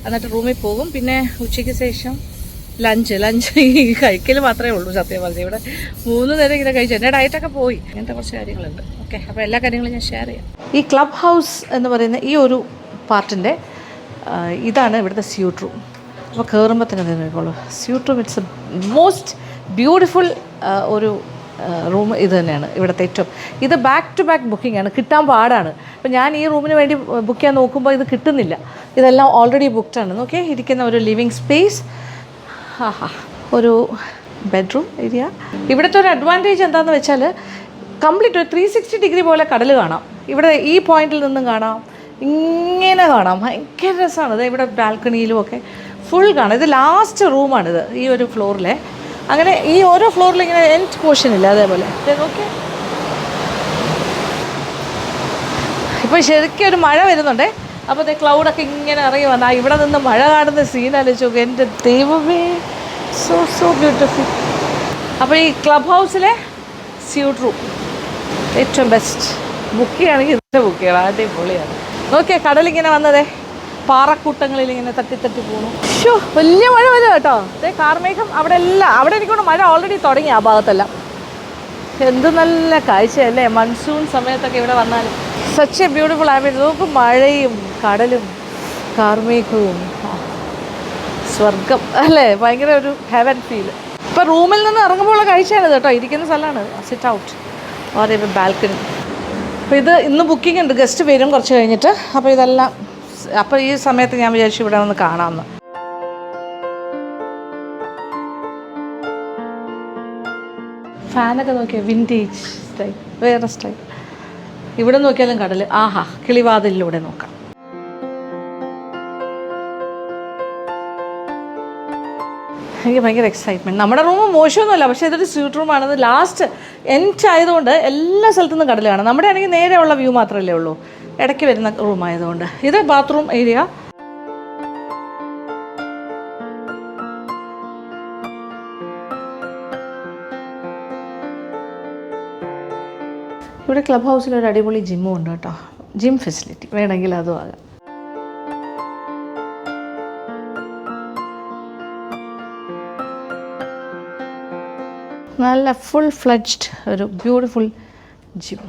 എന്നിട്ട് റൂമിൽ പോകും. പിന്നെ ഉച്ചയ്ക്ക് ശേഷം ലഞ്ച് ഈ കഴിക്കൽ മാത്രമേ ഉള്ളൂ സത്യം പറഞ്ഞാൽ. ഇവിടെ 3 നേരം ഇങ്ങനെ കഴിച്ചു. എൻ്റെ ഡയറ്റൊക്കെ പോയി. അങ്ങനത്തെ കുറച്ച് കാര്യങ്ങളുണ്ട്. ഓക്കെ, അപ്പോൾ എല്ലാ കാര്യങ്ങളും ഞാൻ ഷെയർ ചെയ്യാം. ഈ ക്ലബ് ഹൗസ് എന്ന് പറയുന്ന ഈ ഒരു പാർട്ടിൻ്റെ ഇതാണ് ഇവിടുത്തെ സ്യൂട്ട് റൂം. അപ്പോൾ കയറുമ്പോൾ തന്നെ നോക്കിക്കോളൂ. Suit room it's A most beautiful ഒരു റൂം ഇത് തന്നെയാണ് ഇവിടുത്തെ ഏറ്റവും. ഇത് ബാക്ക് ടു ബാക്ക് ബുക്കിംഗ് ആണ്, കിട്ടാൻ പാടാണ്. അപ്പോൾ ഞാൻ ഈ റൂമിന് വേണ്ടി ബുക്ക് ചെയ്യാൻ നോക്കുമ്പോൾ ഇത് കിട്ടുന്നില്ല. ഇതെല്ലാം ഓൾറെഡി ബുക്ക്ഡാണ്. നോക്കിയേ, ഇരിക്കുന്ന ഒരു ലിവിങ് സ്പേസ്, ഒരു ബെഡ്റൂം ഏരിയ. ഇവിടുത്തെ ഒരു അഡ്വാൻറ്റേജ് എന്താണെന്ന് വെച്ചാൽ കംപ്ലീറ്റ് ഒരു 360 ഡിഗ്രി പോലെ കടൽ കാണാം. ഇവിടെ ഈ പോയിന്റിൽ നിന്നും കാണാം, ഇങ്ങനെ കാണാം. ഭയങ്കര രസമാണ്. ഇത് ഇവിടെ ബാൽക്കണിയിലും ഒക്കെ ഫുൾ കാണാം. ഇത് ലാസ്റ്റ് റൂമാണിത് ഈ ഒരു ഫ്ലോറിലെ. അങ്ങനെ ഈ ഓരോ ഫ്ലോറിൽ ഇങ്ങനെ എൻഡ് പോർഷൻ ഇല്ല. അതേപോലെ ഓക്കെ. ഇപ്പോൾ ശരിക്കും ഒരു മഴ വരുന്നുണ്ട്. അപ്പോൾ ഇത് ക്ലൗഡൊക്കെ ഇങ്ങനെ ഇറങ്ങി വന്നാൽ ഇവിടെ നിന്ന് മഴ കാണുന്ന സീൻ ആലോചിച്ച് നോക്കുക. എൻ്റെ ദൈവമേ, സോ ബ്യൂട്ടിഫുൾ. അപ്പോൾ ഈ ക്ലബ് ഹൗസിലെ സ്യൂട്ട് റൂം ഏറ്റവും ബെസ്റ്റ്. ബുക്ക് ചെയ്യുകയാണെങ്കിൽ ഇതിൻ്റെ ബുക്ക് ചെയ്യണം, അടിപൊളിയാണ്. നോക്കിയേ കടലിങ്ങനെ വന്നതേ, പാറക്കൂട്ടങ്ങളിൽ ഇങ്ങനെ തട്ടി തട്ടി പോകണു. ഷോ വലിയ മഴ വരും കേട്ടോ. അതേ കാർമേഘം അവിടെ എല്ലാം, അവിടെ എനിക്കൊണ്ട് മഴ ഓൾറെഡി തുടങ്ങി ആ ഭാഗത്തെല്ലാം. എന്ത് നല്ല കാഴ്ചയല്ലേ മൺസൂൺ സമയത്തൊക്കെ ഇവിടെ വന്നാൽ. Such A beautiful ambience. നോക്കും മഴയും കടലും കാർമേഘവും, സ്വർഗം അല്ലേ, ഭയങ്കര ഒരു ഹെവൻ ഫീൽ. ഇപ്പോൾ റൂമിൽ നിന്ന് ഇറങ്ങുമ്പോൾ ഉള്ള കാഴ്ചയാണ് കേട്ടോ. ഇരിക്കുന്ന സ്ഥലമാണ് സിറ്റ് ഔട്ട് ഓർ ഇവ ബാൽക്കണി. അപ്പോൾ ഇത് ഇന്ന് ബുക്കിംഗ് ഉണ്ട്, ഗസ്റ്റ് വരും കുറച്ച് കഴിഞ്ഞിട്ട്. അപ്പോൾ ഇതെല്ലാം, അപ്പോൾ ഈ സമയത്ത് ഞാൻ വിചാരിച്ചു ഇവിടെ ഒന്ന് കാണാമെന്ന്. ഫാനൊക്കെ നോക്കിയാൽ വിൻറ്റേജ് സ്റ്റൈൽ, വേറെ സ്റ്റൈൽ. ഇവിടെ നോക്കിയാലും കടൽ. ആഹാ, കിളിവാതിലൂടെ നോക്കാം. എനിക്ക് ഭയങ്കര എക്സൈറ്റ്മെൻറ്റ്. നമ്മുടെ റൂം മോശമൊന്നുമല്ല, പക്ഷേ ഇതൊരു സ്യൂട്ട് റൂമാണത്. ലാസ്റ്റ് എൻഡ് ആയതുകൊണ്ട് എല്ലാ സ്ഥലത്തു നിന്നും കടൽ കാണാം. നമ്മുടെ ആണെങ്കിൽ നേരെയുള്ള വ്യൂ മാത്രമല്ലേ ഉള്ളൂ, ഇടയ്ക്ക് വരുന്ന റൂമായതുകൊണ്ട്. ഇത് ബാത്റൂം ഏരിയ. ഇവിടെ ക്ലബ് ഹൗസിൽ ഒരു അടിപൊളി ജിമ്മും ഉണ്ട് കേട്ടോ. ജിം ഫെസിലിറ്റി വേണമെങ്കിൽ അതും ആകാം. നല്ല ഫുൾ ഫ്ലെഡ്ജ്ഡ് ഒരു ബ്യൂട്ടിഫുൾ ജിം.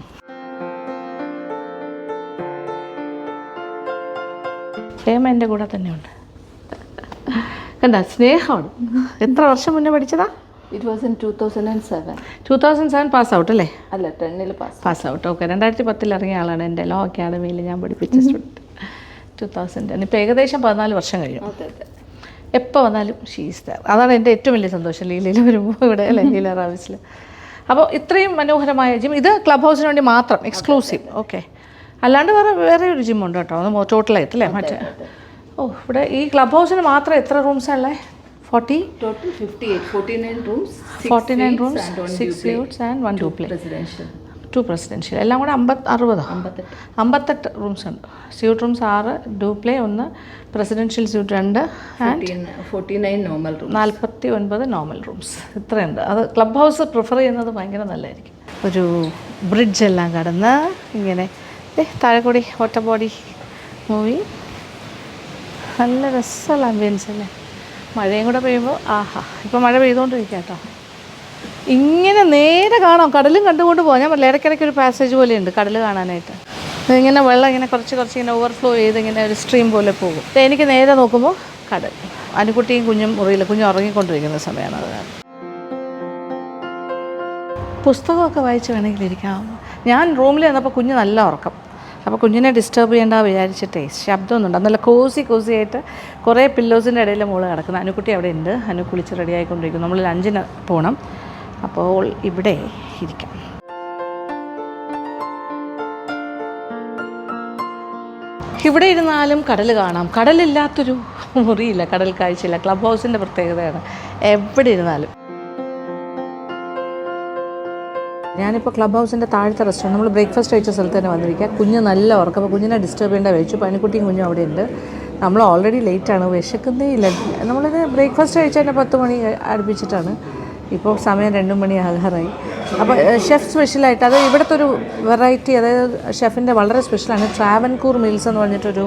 ഹേമ എൻ്റെ കൂടെ തന്നെയുണ്ട്. കണ്ട സ്നേഹമാണ്. എത്ര വർഷം മുന്നേ പഠിച്ചതാ? It was in 2007. 2007 pass out അല്ലേ? അല്ല 10 പാസ് ഔട്ട്. ഓക്കെ, 2010 ഇറങ്ങിയ ആളാണ് എൻ്റെ ലോ അക്കാഡമിയിൽ ഞാൻ പഠിപ്പിച്ച സ്റ്റുഡൻറ്റ്. 2010. ഇപ്പോൾ ഏകദേശം 14 വർഷം കഴിയും. എപ്പോൾ വന്നാലും ഷീസ് ദർ. അതാണ് എൻ്റെ ഏറ്റവും വലിയ സന്തോഷം ലീലയിൽ വരുമ്പോൾ ഇവിടെ അല്ലേ, ലീല റാവിസിൽ. അപ്പോൾ ഇത്രയും മനോഹരമായ ജിം. ഇത് ക്ലബ് ഹൗസിന് വേണ്ടി മാത്രം എക്സ്ക്ലൂസീവ്. ഓക്കെ, അല്ലാണ്ട് വേറെ ഒരു ജിമ്മുണ്ട് കേട്ടോ, അത് ടോട്ടലായിട്ട് അല്ലേ മറ്റേ. ഓ, ഇവിടെ ഈ ക്ലബ് ഹൗസിന് മാത്രം എത്ര റൂംസാണ് ഉള്ളത്? 40? Total 58. 49 rooms. 49 rooms, 6 suites and 1 duplex. Presidential. 2 presidential. എല്ലാം കൂടെ 58 റൂംസ് ഉണ്ട്. Suite rooms 6, duplex 1, presidential suite 2 and 49 normal rooms. 49 normal rooms. ഇത്രയുണ്ട്. അത് ക്ലബ് ഹൗസ് പ്രിഫർ ചെയ്യുന്നത് ഭയങ്കര നല്ലതായിരിക്കും. ഒരു ബ്രിഡ്ജ് എല്ലാം കടന്ന് ഇങ്ങനെ താഴെക്കൂടി വാട്ടർ ബോഡി മൂവി. നല്ല രസമുള്ള ആംബിയൻസ് അല്ലേ. മഴയും കൂടെ പെയ്യുമ്പോൾ ആഹാ. ഇപ്പോൾ മഴ പെയ്തുകൊണ്ടിരിക്കുക കേട്ടോ. ഇങ്ങനെ നേരെ കാണാം, കടലും കണ്ടുകൊണ്ട് പോകാം. ഞാൻ പറഞ്ഞില്ല, ഇടയ്ക്കിടയ്ക്ക് ഒരു പാസേജ് പോലെയുണ്ട് കടൽ കാണാനായിട്ട്. ഇങ്ങനെ വെള്ളം ഇങ്ങനെ കുറച്ച് ഇങ്ങനെ ഓവർഫ്ലോ ചെയ്ത് ഇങ്ങനെ ഒരു സ്ട്രീം പോലെ പോകും. എനിക്ക് നേരെ നോക്കുമ്പോൾ കടൽ. അനുകുട്ടിയും കുഞ്ഞും മുറിയില്ല, കുഞ്ഞും ഉറങ്ങിക്കൊണ്ടിരിക്കുന്ന സമയമാണ്. അത് പുസ്തകമൊക്കെ വായിച്ച് വേണമെങ്കിൽ ഇരിക്കാം. ഞാൻ റൂമിൽ വന്നപ്പോൾ കുഞ്ഞ് നല്ല ഉറക്കം. അപ്പോൾ കുഞ്ഞിനെ ഡിസ്റ്റർബ് ചെയ്യേണ്ട വിചാരിച്ചിട്ടേ ശബ്ദമൊന്നുണ്ട്. നല്ല കോസി ആയിട്ട് കുറേ പില്ലോസിൻ്റെ ഇടയിൽ മോള് കിടക്കുന്നത്. അനുക്കുട്ടി അവിടെ ഉണ്ട്. അനു കുളിച്ച് റെഡി ആയിക്കൊണ്ടിരിക്കും. നമ്മൾ ലഞ്ചിന് പോകണം. അപ്പോൾ ഇവിടെ ഇരിക്കാം. ഇവിടെ ഇരുന്നാലും കടൽ കാണാം. കടലില്ലാത്തൊരു മുറിയില്ല, കടൽ കാഴ്ചയില്ല. ക്ലബ് ഹൗസിൻ്റെ പ്രത്യേകതയാണ് എവിടെ ഇരുന്നാലും. ഞാനിപ്പോൾ ക്ലബ് ഹൗസിൻ്റെ താഴത്തെ റെസ്റ്റോറൻറ്റ്, നമ്മൾ ബ്രേക്ക്ഫാസ്റ്റ് കഴിച്ച സ്ഥലത്ത് തന്നെ വന്നിരിക്കുക. കുഞ്ഞ് നല്ല ഉറക്കം. അപ്പോൾ കുഞ്ഞിനെ ഡിസ്റ്റർബ് ചെയ്യേണ്ട വെച്ചു. പനിക്കുട്ടിയും കുഞ്ഞും അവിടെ ഉണ്ട്. നമ്മൾ ഓൾറെഡി ലേറ്റാണ്, വിശക്കുന്നേ ഇല്ല. നമ്മളിത് ബ്രേക്ക്ഫാസ്റ്റ് കഴിച്ചതിൻ്റെ 10 മണി അടുപ്പിച്ചിട്ടാണ്. ഇപ്പോൾ സമയം 2 മണി ആകാറായി. അപ്പോൾ ഷെഫ് സ്പെഷ്യലായിട്ട്, അത് ഇവിടുത്തെ ഒരു വെറൈറ്റി, അതായത് ഷെഫിൻ്റെ വളരെ സ്പെഷ്യലാണ്. ട്രാവൻകൂർ മീൽസ് എന്ന് പറഞ്ഞിട്ടൊരു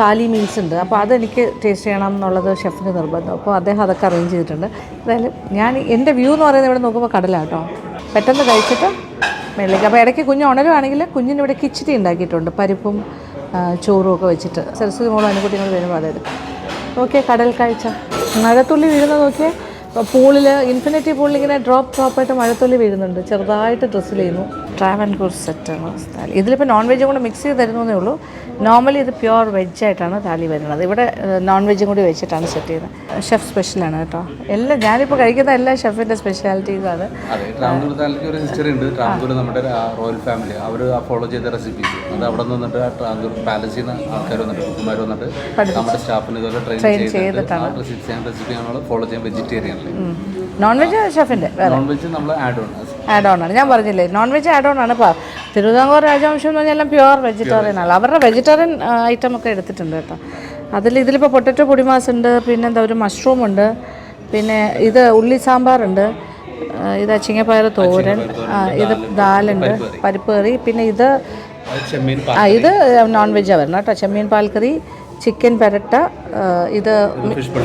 താലി മീൽസ് ഉണ്ട്. അപ്പോൾ അതെനിക്ക് ടേസ്റ്റ് ചെയ്യണം എന്നുള്ളത് ഷെഫിന് നിർബന്ധം. അപ്പോൾ അദ്ദേഹം അതൊക്കെ അറേഞ്ച് ചെയ്തിട്ടുണ്ട്. എന്തായാലും എൻ്റെ വ്യൂ എന്ന് പറയുന്നത് ഇവിടെ നോക്കുമ്പോൾ കടലാട്ടോ. പെട്ടെന്ന് കഴിച്ചിട്ട് മേളിലേക്ക്. അപ്പോൾ ഇടയ്ക്ക് കുഞ്ഞ് ഉണരുവാണെങ്കിൽ കുഞ്ഞിന് ഇവിടെ കിച്ചടി ഉണ്ടാക്കിയിട്ടുണ്ട്, പരിപ്പും ചോറും ഒക്കെ വെച്ചിട്ട്. സരസ്വതി മോളും അനുകുട്ടികൾ വരുമ്പോൾ അതെടുക്കും. ഓക്കെ, കടൽ കാഴ്ച. മഴത്തുള്ളി വീഴുന്നത് നോക്കിയേ. പൂളിൽ, ഇൻഫിനിറ്റി പൂളിൽ ഇങ്ങനെ ഡ്രോപ്പായിട്ട് മഴത്തുള്ളി വീഴുന്നുണ്ട്. ചെറുതായിട്ട് ഡ്രസ്സിൽ ചെയ്യുന്നു. ട്രാവൻകൂർ സെറ്റാണ് താലി. ഇതിലിപ്പോൾ നോൺ വെജും കൂടെ മിക്സ് ചെയ്ത് തരുന്നതേ ഉള്ളൂ. നോർമലി ഇത് പ്യുവർ വെജായിട്ടാണ് താലി വരുന്നത്. ഇവിടെ നോൺ വെജും കൂടി വെച്ചിട്ടാണ് സെറ്റ് ചെയ്യുന്നത്. ഷെഫ് സ്പെഷ്യലാണ് കേട്ടോ. എല്ലാം ഞാനിപ്പോൾ കഴിക്കുന്ന എല്ലാ ഷെഫിൻ്റെ സ്പെഷ്യാലിറ്റീസാണ്. അതെ, ട്രാവൻകൂർ താലിക്ക് ഒരു ഹിസ്റ്ററി ഉണ്ട്. ട്രാവൻകൂർ നമ്മുടെ റോയൽ ഫാമിലി അവർ ഫോളോ ചെയ്ത റെസിപ്പീസ് അത് അവിടെ നിന്നിട്ട് ട്രാവൻകൂർ പാലസിൽ നിന്ന് ആൾക്കാർ വന്നിട്ട് കുക്കുമാർ വന്നിട്ട് നമ്മുടെ സ്റ്റാഫിന് ഇതുപോലെ ട്രെയിൻ ചെയ്തിട്ടാണ് റെസിപ്പി നമ്മൾ ഫോളോ ചെയ്യാൻ. വെജിറ്റേറിയൻ നോൺ വെജ് ഷെഫിൻ്റെ നോൺ വെജ് നമ്മൾ ആഡ് ഓൺ ആണ്. ഞാൻ പറഞ്ഞില്ലേ, നോൺ വെജ് ആഡ് ഓൺ ആണ്. ഇപ്പോൾ തിരുവിതാംകൂർ രാജവംശം എന്ന് പറഞ്ഞാൽ എല്ലാം പ്യുവർ വെജിറ്റേറിയൻ ആണ്. അവരുടെ വെജിറ്റേറിയൻ ഐറ്റമൊക്കെ എടുത്തിട്ടുണ്ട് കേട്ടോ. ഇതിലിപ്പോൾ പൊട്ടറ്റോ പൊടിമാസ് ഉണ്ട്, പിന്നെന്താ ഒരു മഷ്റൂം ഉണ്ട്, പിന്നെ ഇത് ഉള്ളി സാമ്പാറുണ്ട്, ഇത് അച്ചിങ്ങപ്പയർ തോരൻ, ഇത് ദാലുണ്ട്, പരിപ്പ് കറി, പിന്നെ ഇത് ചെമ്മീൻ ഇത് നോൺ വെജാണ് വരുന്നത് കേട്ടോ. ചെമ്മീൻ പാൽക്കറി, ചിക്കൻ പെരട്ട, ഇത്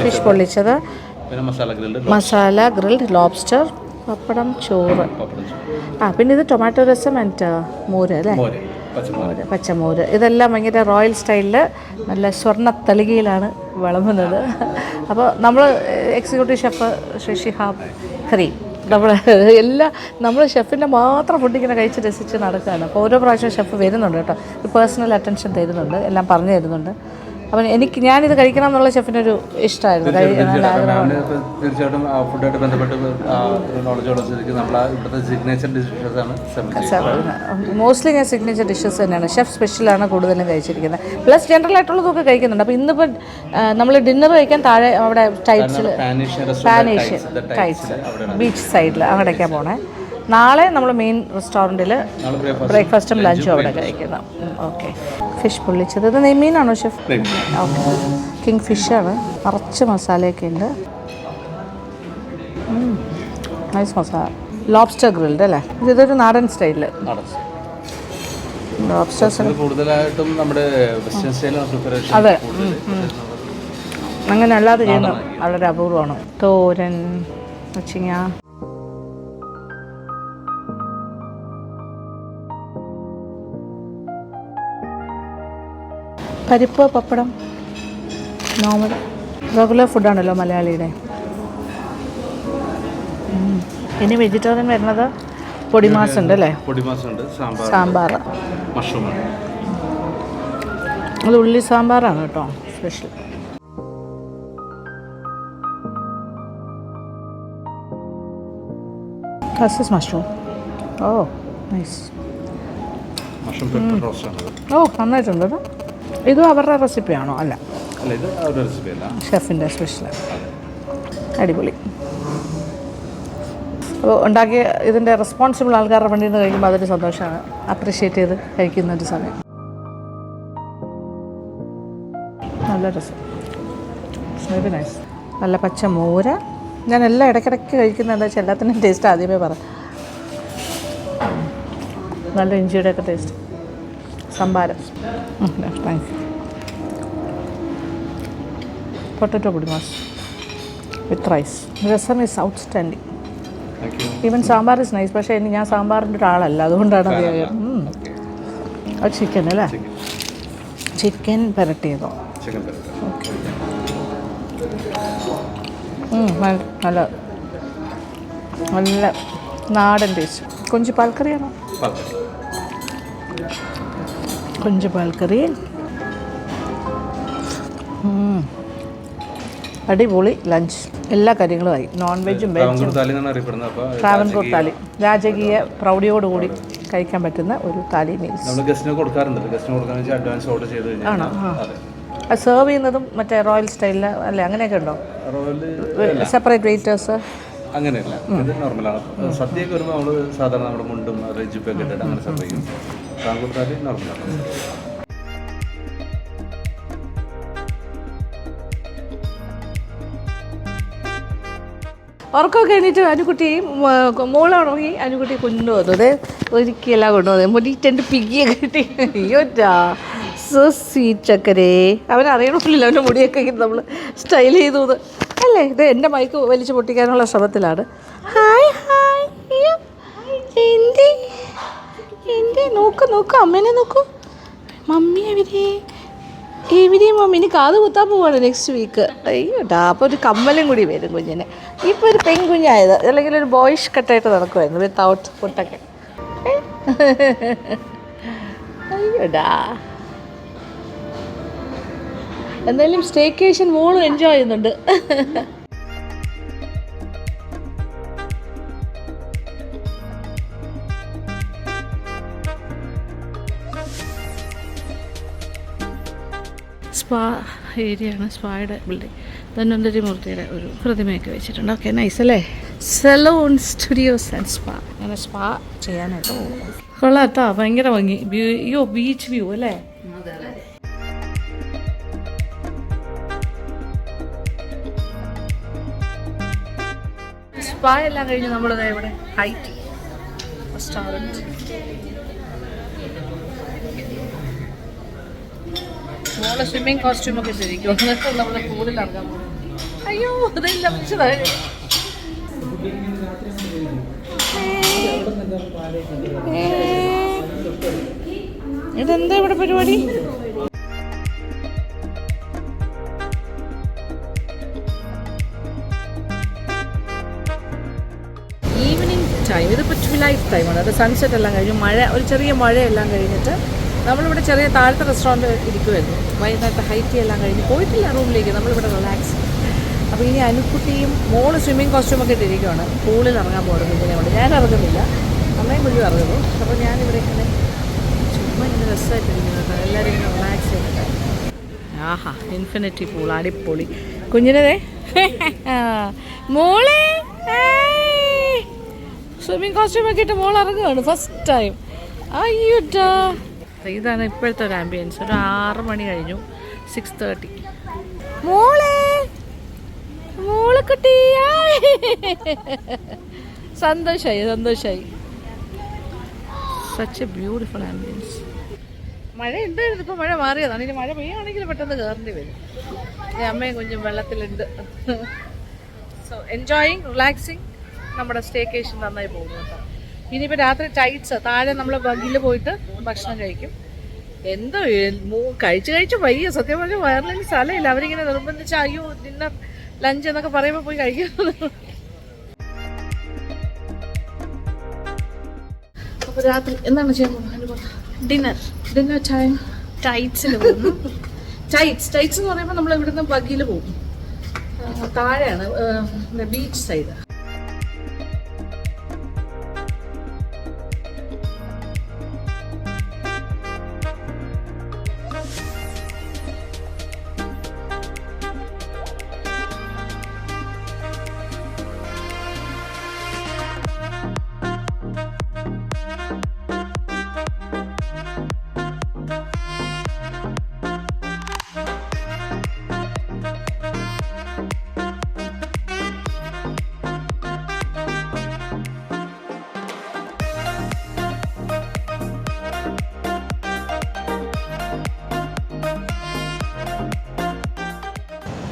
ഫിഷ് പൊള്ളിച്ചത്, പിന്നെ മസാല ഗ്രിൽഡ് ലോബ്സ്റ്റർ, പപ്പടം, ചോറ്. പിന്നെ ഇത് ടൊമാറ്റോ രസം ആൻഡ് മോര് അല്ലേ, മോര്, പച്ചമോര്. ഇതെല്ലാം ഭയങ്കര റോയൽ സ്റ്റൈലിൽ നല്ല സ്വർണ്ണ തളികയിലാണ് വിളമ്പുന്നത്. അപ്പോൾ നമ്മൾ എക്സിക്യൂട്ടീവ് ഷെഫ് ശ്രീ ഷിഹാബ് കരീം നമ്മൾ ഷെഫിൻ്റെ മാത്രം ഫുഡ് ഇങ്ങനെ കഴിച്ച് രസിച്ച് നടക്കുകയാണ്. അപ്പോൾ ഓരോ പ്രാവശ്യം ഷെഫ് വരുന്നുണ്ട് കേട്ടോ, പേഴ്സണൽ അറ്റൻഷൻ തരുന്നുണ്ട്, എല്ലാം പറഞ്ഞു തരുന്നുണ്ട്. അപ്പം ഞാനിത് കഴിക്കണം എന്നുള്ള ഷെഫിനൊരു ഇഷ്ടമായിരുന്നു. തീർച്ചയായിട്ടും ഫുഡായിട്ട് ബന്ധപ്പെട്ട് നോളജോടെ നമ്മൾ ഇവിടുത്തെ സിഗ്നേച്ചർ ഡിഷസാണ്. മോസ്റ്റ്ലി ഞാൻ സിഗ്നേച്ചർ ഡിഷസ് തന്നെയാണ്, ഷെഫ് സ്പെഷ്യലാണ് കൂടുതലും കഴിച്ചിരിക്കുന്നത്. പ്ലസ് ജനറൽ ആയിട്ടുള്ളതൊക്കെ കഴിക്കുന്നുണ്ട്. അപ്പോൾ ഇന്നിപ്പോൾ നമ്മൾ ഡിന്നർ കഴിക്കാൻ താഴെ അവിടെ ടൈറ്റ്സിൽ പാനേഷ്യൻ ടൈറ്റ്സ് ബീച്ച് സൈഡിൽ അങ്ങോട്ടേക്കാണ് പോണേ. നാളെ നമ്മൾ മെയിൻ റെസ്റ്റോറൻറ്റിൽ ബ്രേക്ക്ഫാസ്റ്റും ലഞ്ചും അവിടെ കഴിക്കുന്നത്. ഓക്കെ, ഫിഷ് പൊള്ളിച്ചത്. ഇത് നെയ്മീനാണോ ഷെഫ്? ഓക്കെ, കിങ് ഫിഷാണ്, നിറച്ച് മസാലയൊക്കെ ഉണ്ട്. നൈസ് മസാല. ലോബ്സ്റ്റർ ഗ്രിൽഡ് അല്ലേ, ഇതൊരു നാടൻ സ്റ്റൈലിൽ. ലോബ്സ്റ്റേഴ്സ് കൂടുതലായിട്ടും നമ്മുടെ വെസ്റ്റേൺ സ്റ്റൈലാണ് പ്രിപ്പറേഷൻ. അതെ, അങ്ങനെ അല്ലാതെ ചെയ്യുന്നത് വളരെ അപൂർവമാണ്. തോരൻ, അച്ചിങ്ങ, പരിപ്പ്, പപ്പടം, നോർമൽ റെഗുലർ ഫുഡാണല്ലോ മലയാളിയുടെ. ഇനി വെജിറ്റേറിയൻ വരുന്നത് പൊടിമാസ് ഉണ്ട് അല്ലേ, പൊടിമാസ് ഉണ്ട്, സാമ്പാർ, മഷ്റൂം. അത് ഉള്ളി സാമ്പാറാണ് കേട്ടോ സ്പെഷ്യൽ. മഷ്റൂം. ഓ നൈസ്. മഷ്റൂം പെപ്പർ റോസ്റ്റ് ആണ്. ഓ നന്നായിട്ടുണ്ട്. ഇതും അവരുടെ റെസിപ്പിയാണോ? അല്ല, ഇത് അവരുടെ റെസിപ്പി അല്ല, ഷെഫിൻ്റെ സ്പെഷ്യൽ. അടിപൊളി. അപ്പോൾ ഉണ്ടാക്കിയ ഇതിൻ്റെ റെസ്പോൺസിബിൾ ആൾക്കാരുടെ വണ്ടിയിൽ നിന്ന് കഴിക്കുമ്പോൾ അതൊരു സന്തോഷമാണ്, അപ്രിഷ്യേറ്റ് ചെയ്ത് കഴിക്കുന്ന ഒരു സമയം. നല്ല രസം, വെരി നൈസ്. നല്ല പച്ച മോര. ഞാൻ എല്ലാം ഇടയ്ക്കിടയ്ക്ക് കഴിക്കുന്നത് എന്താ വെച്ചാൽ എല്ലാത്തിനും ടേസ്റ്റ് ആദ്യമേ പറ. നല്ല ഇഞ്ചിയുടെയൊക്കെ ടേസ്റ്റ്. സംഭാരം, താങ്ക് യു. പൊട്ടറ്റോ പൊടിമാസ് with rice. Rasam is outstanding. Even sambar is nice. പക്ഷേ ഞാൻ സാമ്പാറിൻ്റെ ഒരാളല്ല, അതുകൊണ്ടാണ് അത്. അത് ചിക്കൻ അല്ലേ, ചിക്കൻ പെരട്ടിയതോ? ഓക്കെ, നല്ല നല്ല നാടൻ ടേസ്റ്റ്. കൊഞ്ച് പാൽക്കറിയാണോ? കൊഞ്ച് പാൽക്കറി. അടിപൊളി ലഞ്ച്. എല്ലാ കാര്യങ്ങളുമായി, നോൺ വെജും വെജും. ട്രാവൻകൂർ താലി രാജകീയ പ്രൗഢിയോടുകൂടി കഴിക്കാൻ പറ്റുന്ന ഒരു താലി മീൽസ്. ആണോ? അത് സെർവ് ചെയ്യുന്നതും മറ്റേ റോയൽ സ്റ്റൈലിൽ അല്ലേ, അങ്ങനെയൊക്കെ ഉണ്ടോ? Separate waiters? അങ്ങനെയല്ല, ഇത് നോർമലാണ്. സദ്യയൊക്കെ വരുമ്പോൾ നമ്മൾ സാധാരണ നമ്മുടെ മുണ്ടും റെജിപ്പൊക്കെ ഇട്ടിട്ട് അങ്ങനെ സെർവ് ചെയ്യും. ട്രാവൻകൂർ താലി നോർമലാണ്. ഉറക്കമൊക്കെ എണീറ്റ് അനുകുട്ടിയും മോളാണെങ്കിൽ അനുകുട്ടി കൊണ്ടുവന്നു. അതെ, ഒരിക്കലെല്ലാം കൊണ്ടുവന്നത് മുടിയിട്ടെൻ്റെ പിഗിയൊക്കെ കിട്ടി. അയ്യോറ്റാ, സോ സ്വീറ്റ് ചക്കരേ. അവനറിയണമില്ല അവൻ്റെ മുടിയൊക്കെ നമ്മൾ സ്റ്റൈൽ ചെയ്തു അല്ലേ. ഇത് എൻ്റെ മൈക്ക് വലിച്ചു പൊട്ടിക്കാനുള്ള ശ്രമത്തിലാണ്. Hi hi. അയ്യോ എൻ്റെ നോക്ക് അമ്മേനെ നോക്കൂ. മമ്മി എവിടെയും മമ്മി ഇനി കാത് കുത്താൻ പോവാണ് നെക്സ്റ്റ് വീക്ക്. അയ്യോട്ടാ, അപ്പോൾ ഒരു കമ്മലും കൂടി വരും കുഞ്ഞിന്. ഇപ്പോൾ ഒരു പെൺകുഞ്ഞായത്, അല്ലെങ്കിൽ ഒരു ബോയ്ഷ് കട്ടായിട്ട് നടക്കുമായിരുന്നു വിത്തൗട്ട് പൊട്ടൊക്കെ. അയ്യോടാ, എന്തായാലും സ്റ്റേക്കേഷൻ മോളും എൻജോയ് ചെയ്യുന്നുണ്ട്. സ്പാ ഏരിയയാണ്, സ്പായുടെ ബിൽഡിംഗ്. ധന്വന്തരി മൂർത്തിയുടെ ഒരു പ്രതിമയൊക്കെ വെച്ചിട്ടുണ്ട്. ഓക്കെ, നൈസ് അല്ലേ. Salon, studios and spa. അങ്ങനെ സ്പാ ചെയ്യാനായിട്ട് പോകും. കൊള്ളാം കേട്ടോ, ഭയങ്കര ഭംഗി. അയ്യോ, ബീച്ച് വ്യൂ അല്ലേ. സ്പാ എല്ലാം കഴിഞ്ഞ് നമ്മളിത് ഇവിടെ ഹൈറ്റ് റെസ്റ്റോറൻറ്റ്. മോളെ സ്വിമ്മിങ് കോസ്റ്റ്യൂമൊക്കെ ഇട്ടിരിക്കും. എന്നിട്ട് നമ്മൾ പൂളിൽ ഇറങ്ങാൻ പോകും. അയ്യോ അതില്ല മനസ്സിലായി. ഇതെന്താ ഇവിടെ പരിപാടി? ഈവനിങ് ടൈം, ഇതിപ്പോൾ ട്വിലൈറ്റ് ടൈമാണ്. അത് സൺസെറ്റ് എല്ലാം കഴിഞ്ഞു, മഴ ഒരു ചെറിയ മഴയെല്ലാം കഴിഞ്ഞിട്ട് നമ്മളിവിടെ ചെറിയ താഴത്തെ റെസ്റ്റോറൻറ്റ് ഇരിക്കുമായിരുന്നു. വൈകുന്നേരത്തെ ഹൈറ്റി എല്ലാം കഴിഞ്ഞ് പോയിട്ടില്ല റൂമിലേക്ക്, നമ്മളിവിടെ റിലാക്സ്. അപ്പോൾ ഇനി അനുക്കുട്ടിയും മോള് സ്വിമ്മിങ് കോസ്റ്റ്യൂമൊക്കെ ഇട്ടിരിക്കുകയാണ്. പൂളിൽ ഇറങ്ങാൻ പോകുന്നത് ഇങ്ങനെയുണ്ട്. ഞാൻ ഇറങ്ങുന്നില്ല, അമ്മയും കുഞ്ഞും ഇറങ്ങുന്നു. അപ്പോൾ ഞാനിവിടെ ഇങ്ങനെ ചുമ്മാ ഇങ്ങനെ രസമായിട്ടിരിക്കുന്നത് കേട്ടോ, എല്ലാവരും ഇങ്ങനെ റിലാക്സ് ചെയ്തിട്ട്. ആഹാ, ഇൻഫിനിറ്റി പൂൾ അടിപൊളി. കുഞ്ഞിനെ മോളെ സ്വിമ്മിങ് കോസ്റ്റ്യൂമൊക്കെ ഇട്ട് മോൾ ഇറങ്ങുകയാണ് ഫസ്റ്റ് ടൈം. അയ്യോട്ടാ, ഇതാണ് ഇപ്പോഴത്തെ ഒരു ആംബിയൻസ്. ഒരു 6 മണി കഴിഞ്ഞു, 6:30. മോളെ കുട്ടി സന്തോഷായി. Such A beautiful ambience. മഴ ഉണ്ടായിരുന്നു, ഇപ്പോൾ മഴ മാറിയതാണ്. ഇനി മഴ പെയ്യുകയാണെങ്കിൽ പെട്ടെന്ന് കയറേണ്ടി വരും. അമ്മയും കുഞ്ഞും വെള്ളത്തിലുണ്ട്. So enjoying, relaxing. നമ്മുടെ സ്റ്റേക്കേഷൻ നന്നായി പോകുന്നു കേട്ടോ. ഇനിയിപ്പോൾ രാത്രി ടൈറ്റ്സ് താഴെ നമ്മൾ ബഗ്ഗിൽ പോയിട്ട് ഭക്ഷണം കഴിക്കും. എന്തോ കഴിച്ച് വയ്യ, സത്യം പറഞ്ഞാൽ വയറിലേക്ക് സ്ഥലമില്ല. അവരിങ്ങനെ നിർബന്ധിച്ച് അയ്യോ ഡിന്നർ ലഞ്ച് എന്നൊക്കെ പറയുമ്പോൾ പോയി കഴിക്കുന്നത്. അപ്പോൾ രാത്രി എന്താണ് ചെയ്യാൻ പോകുന്നത്? ഡിന്നർ ടൈം ടൈറ്റ്സിൽ പോകുന്നു. ടൈറ്റ്സ് എന്ന് പറയുമ്പോൾ നമ്മൾ ഇവിടുന്ന് ബഗ്ഗിൽ പോകും. താഴെയാണ് ബീച്ച് സൈഡ്.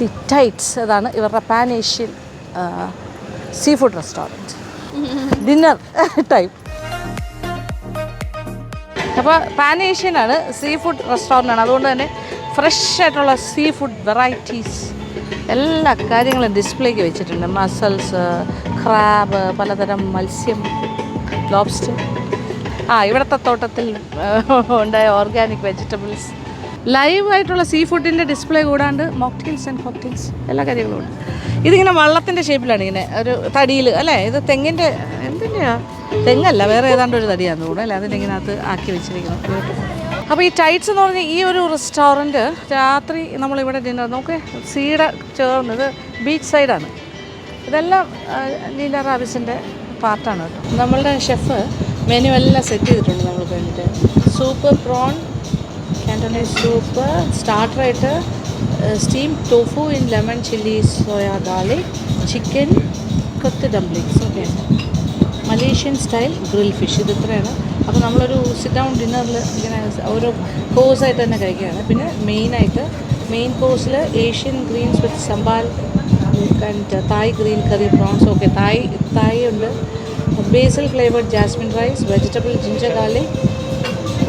ദി ടൈറ്റ്സ്, അതാണ് ഇവരുടെ pan Asian sea food restaurant. Dinner time. അപ്പോൾ പാൻ ഏഷ്യനാണ്, സീ ഫുഡ് റെസ്റ്റോറൻ്റാണ്. അതുകൊണ്ട് തന്നെ ഫ്രഷ് ആയിട്ടുള്ള സീ ഫുഡ് വെറൈറ്റീസ് എല്ലാ കാര്യങ്ങളും ഡിസ്പ്ലേക്ക് വെച്ചിട്ടുണ്ട്. മസൽസ്, ക്രാബ്, പലതരം മത്സ്യം, ലോബ്സ്റ്റർ. ഇവിടുത്തെ തോട്ടത്തിൽ ഉണ്ടായ ഓർഗാനിക് വെജിറ്റബിൾസ്, ലൈവായിട്ടുള്ള സീ ഫുഡിൻ്റെ ഡിസ്പ്ലേ കൂടാണ്ട് മോക്ടെയിൽസ് ആൻഡ് കോക്ടെയിൽസ് എല്ലാ കാര്യങ്ങളും ഉണ്ട്. ഇതിങ്ങനെ വള്ളത്തിൻ്റെ ഷേപ്പിലാണ്, ഇങ്ങനെ ഒരു തടിയിൽ അല്ലേ. ഇത് തെങ്ങിൻ്റെ എന്തിൻ്റെയാണ്? തെങ്ങല്ല, വേറെ ഏതാണ്ട് ഒരു തടിയാണെന്ന് തോന്നുന്നു അല്ലേ. അതിൻ്റെ ഇങ്ങനകത്ത് ആക്കി വെച്ചിരിക്കുന്നു. അപ്പോൾ ഈ ടൈറ്റ്സ് എന്ന് പറഞ്ഞാൽ ഈ ഒരു റെസ്റ്റോറൻറ്റ് രാത്രി നമ്മളിവിടെ ഡിന്നർ നോക്കേ, സീയുടെ ചേർന്നത് ബീച്ച് സൈഡാണ്. ഇതെല്ലാം ലീല റാവിസിൻ്റെ പാർട്ടാണ് കേട്ടോ. നമ്മളുടെ ഷെഫ് മെനു എല്ലാം സെറ്റ് ചെയ്തിട്ടുണ്ട് നമ്മൾക്ക് വേണ്ടിയിട്ട്. സൂപ്പ് പ്രോൺ, കാന്റോണീസ് സൂപ്പ്, സ്റ്റാർട്ടറായിട്ട് steam tofu in lemon chilli soya garlic, chicken kothu dumplings, okay, Malaysian style grill fish. ഇത് ഇത്രയാണ്. അപ്പോൾ നമ്മളൊരു സിറ്റ് ഡൗൺ ഡിന്നറിൽ ഇങ്ങനെ ഓരോ കോഴ്സായിട്ട് തന്നെ കഴിക്കുകയാണ്. പിന്നെ മെയിൻ കോഴ്സിൽ Asian greens with sambal and Thai green curry prawns, okay, Thai ഉണ്ട്, basil flavoured jasmine rice, vegetable ginger garlic,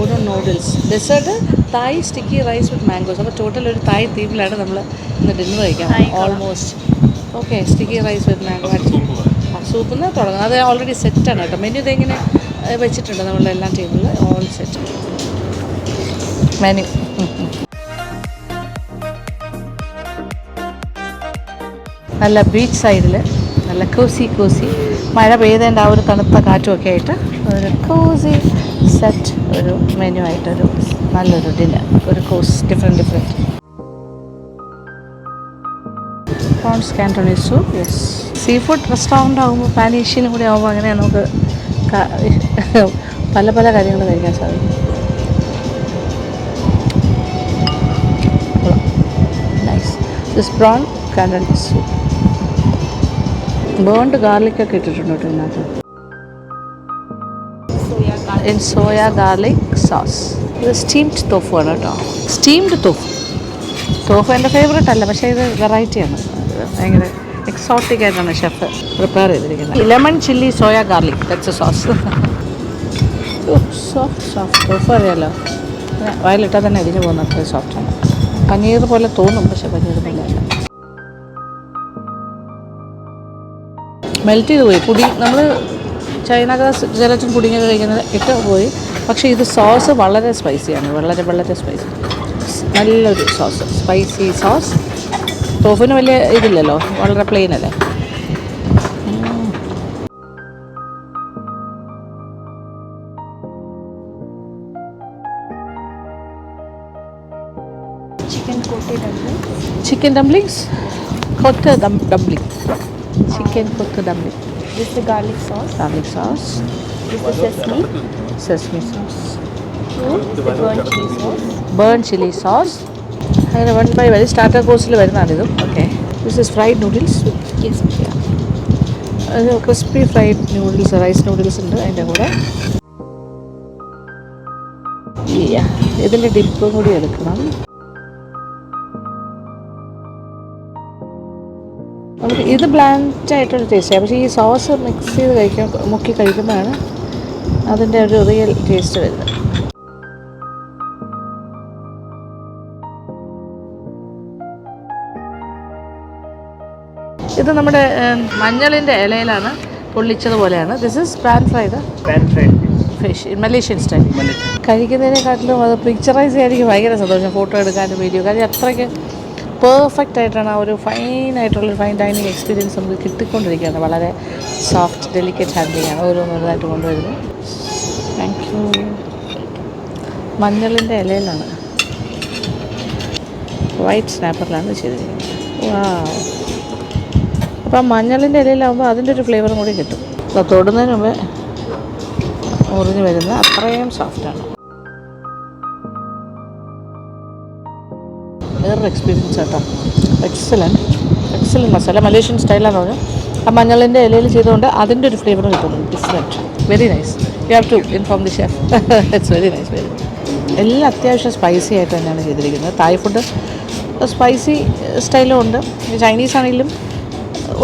ഒരു noodles, dessert Thai sticky rice with mangoes. അപ്പോൾ ടോട്ടൽ ഒരു തായ് തീമിലാണ് നമ്മൾ ഇന്ന് ഡിന്നർ കഴിക്കാം almost. Okay, sticky rice with mango. സൂപ്പിൽ നിന്ന് തുടങ്ങും. അത് ഓൾറെഡി സെറ്റാണ് കേട്ടോ. മെനു ഇതിങ്ങനെ വെച്ചിട്ടുണ്ട് നമ്മളുടെ എല്ലാ ടേബിളിൽ, ഓൾ സെറ്റ് മെനു. നല്ല ബീച്ച് സൈഡിൽ നല്ല കോസി മഴ പെയ്തതിൻ്റെ ആ ഒരു തണുത്ത കാറ്റുമൊക്കെ ആയിട്ട് ഒരു കോസി സെറ്റ് ഒരു മെനു ആയിട്ടൊരു നല്ലൊരു ഡിന്നർ, ഒരു course different prawns Cantonese soup. Yes, sea food restaurant ആകുമ്പോൾ പാൻ ഏഷ്യനും കൂടി ആകുമ്പോൾ അങ്ങനെ നമുക്ക് പല കാര്യങ്ങൾ കഴിക്കാൻ സാധിക്കും. Nice. This prawn Cantonese soup. Burnt ഗാർലിക്കൊക്കെ ഇട്ടിട്ടുണ്ട് കേട്ടോ ഇതിനകത്ത്. In soya garlic sauce. ഇത് സ്റ്റീംഡ് തോഫു ആണ് കേട്ടോ. Steamed tofu. തോഫു എൻ്റെ ഫേവറേറ്റ് അല്ല, പക്ഷേ ഇത് വെറൈറ്റിയാണ്. ഭയങ്കര എക്സോട്ടിക് ആയിട്ടാണ് ഷെഫ് പ്രിപ്പയർ ചെയ്തിരിക്കുന്നത്. Lemon chilli soya garlic that's a sauce. Soft tofu അറിയാലോ, വയലിട്ടാൽ തന്നെ അരിഞ്ഞു പോകുന്ന അത്രയും സോഫ്റ്റാണ്. പനീർ പോലെ തോന്നും, പക്ഷെ പനീർ പോലെ അല്ല. മെൽറ്റ് ചെയ്ത് പോയി പൊടി. നമ്മൾ ചൈന ഗ്രാസ് ജലറ്റിൻ പുഡിങ്ങൊക്കെ കഴിക്കുന്നത് ഇട്ട് പോയി. പക്ഷേ ഇത് സോസ് വളരെ സ്പൈസിയാണ്, വളരെ വളരെ സ്പൈസി. നല്ലൊരു സോസ്, സ്പൈസി സോസ്. തോഫിന് വലിയ ഇതില്ലല്ലോ, വളരെ പ്ലെയിൻ അല്ലേ. Chicken dumplings, kothu dumpling, chicken kothu dumpling. This is the garlic sauce. Garlic sauce. This is sesame. Sesame sauce. The burnt chili sauce. Burnt chili sauce. അങ്ങനെ 1 by 1 സ്റ്റാർട്ടർ കോഴ്സിൽ വരുന്നതാണിതും. Okay, this is fried noodles. Yes. അത് crispy fried noodles, rice noodles ഉണ്ട് അതിൻ്റെ കൂടെ. ഇതിൻ്റെ ഡിപ്പും കൂടി എടുക്കണം. നമുക്ക് ഇത് ബ്ലാൻഡായിട്ടൊരു ടേസ്റ്റാണ്, പക്ഷേ ഈ സോസ് മിക്സ് ചെയ്ത് മുക്കി കഴിക്കുമ്പോഴാണ് അതിൻ്റെ ഒരു റിയൽ ടേസ്റ്റ് വരുന്നത്. ഇത് നമ്മുടെ മഞ്ഞളിൻ്റെ ഇലയിലാണ് പൊള്ളിച്ചതുപോലെയാണ്. This is pan fried fish Malaysian style. കഴിക്കുന്നതിനെക്കാട്ടിലും അത് പിക്ചറൈസ് ചെയ്യാൻ ഭയങ്കര സന്തോഷം, ഫോട്ടോ എടുക്കാനും വീഡിയോ. കാര്യം അത്രയ്ക്ക് പെർഫെക്റ്റ് ആയിട്ടാണ് ആ ഒരു ഫൈനായിട്ടുള്ളൊരു ഫൈൻ ഡൈനിങ് എക്സ്പീരിയൻസ് നമുക്ക് കിട്ടിക്കൊണ്ടിരിക്കുകയാണ്. വളരെ സോഫ്റ്റ് ഡെലിക്കേറ്റ് ഹാൻഡിലിംഗ് ആണ് ഓരോന്നോരോന്നായിട്ട് കൊണ്ടുവരുന്നത്. Thank you. മഞ്ഞളിൻ്റെ ഇലയിലാണ്, വൈറ്റ് സ്നാപ്പറിലാണ് ചെയ്തിരിക്കുന്നത്. വാ, അപ്പം മഞ്ഞളിൻ്റെ ഇലയിലാകുമ്പോൾ അതിൻ്റെ ഒരു ഫ്ലേവറും കൂടി കിട്ടും. അപ്പോൾ തൊടുന്നതിന് മുമ്പേ മുറിഞ്ഞ് വരുന്ന അത്രയും സോഫ്റ്റാണ്. വേറൊരു എക്സ്പീരിയൻസ് കേട്ടോ. എക്സലൻറ്റ് മസാല, മലേഷ്യൻ സ്റ്റൈലാന്ന് പറഞ്ഞു. ആ മഞ്ഞളിൻ്റെ ഇലയിൽ ചെയ്തുകൊണ്ട് അതിൻ്റെ ഒരു ഫ്ലേവർ കിട്ടുന്നു. Different, very nice. You have to inform the chef. It's very nice, very. എല്ലാം അത്യാവശ്യം സ്പൈസി ആയിട്ട് തന്നെയാണ് ചെയ്തിരിക്കുന്നത്. തായ് ഫുഡ് സ്പൈസി സ്റ്റൈലും ഉണ്ട്, ചൈനീസ് ആണെങ്കിലും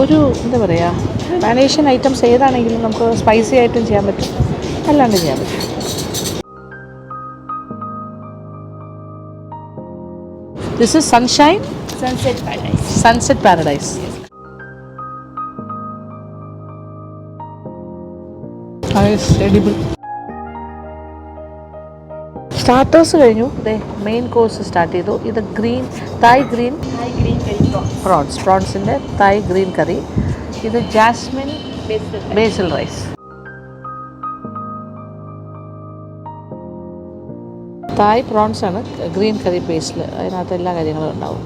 ഒരു എന്താ പറയുക, മലേഷ്യൻ ഐറ്റംസ് ഏതാണെങ്കിലും നമുക്ക് സ്പൈസി ആയിട്ടും ചെയ്യാൻ പറ്റും, അല്ലാണ്ട് ചെയ്യാൻ പറ്റും. This is Sunshine? Sunset Paradise. Sunset Paradise. Nice, edible. Starters കഴിഞ്ഞു. മെയിൻ കോഴ്സ് സ്റ്റാർട്ട് ചെയ്തു. ഇത് തായ് ഗ്രീൻ പ്രോൺസ്, പ്രോൺസിൻ്റെ തായ് ഗ്രീൻ കറി. ഇത് ജാസ്മിൻ ബേസിൽ റൈസ്. തായ് പ്രോൺസ് ആണ് ഗ്രീൻ കറി പേസ്റ്റിൽ. അതിനകത്ത് എല്ലാ കാര്യങ്ങളും ഉണ്ടാവും.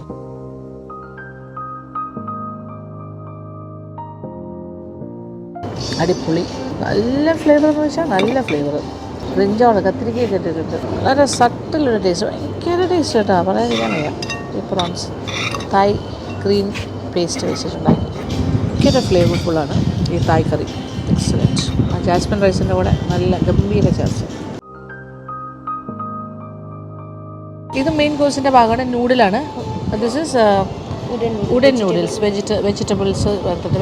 അടിപൊളി, നല്ല ഫ്ലേവർ എന്ന് വെച്ചാൽ നല്ല ഫ്ലേവർ. ബ്രിഞ്ചോള് കത്തിരിക്കയൊക്കെ ഇട്ടിട്ടുണ്ട്. വളരെ സട്ടിലൊരു ടേസ്റ്റ്, ഭയങ്കര ടേസ്റ്റ് കേട്ടോ, പറയാതിരിക്കാൻ വയ്യ. ഈ പ്രോൺസ് തായ് ഗ്രീൻ പേസ്റ്റ് വെച്ചിട്ടുണ്ടാക്കി ഭയങ്കര ഫ്ലേവർഫുള്ളാണ് ഈ തായ് കറി. എക്സലൻറ്റ്. ആ ജാസ്മിൻ റൈസിൻ്റെ കൂടെ നല്ല ഗംഭീര ചേർച്ച. ഇത് മെയിൻ കോഴ്സിൻ്റെ ഭാഗമാണ്. നൂഡിലാണ്. This is wooden noodles, vegetables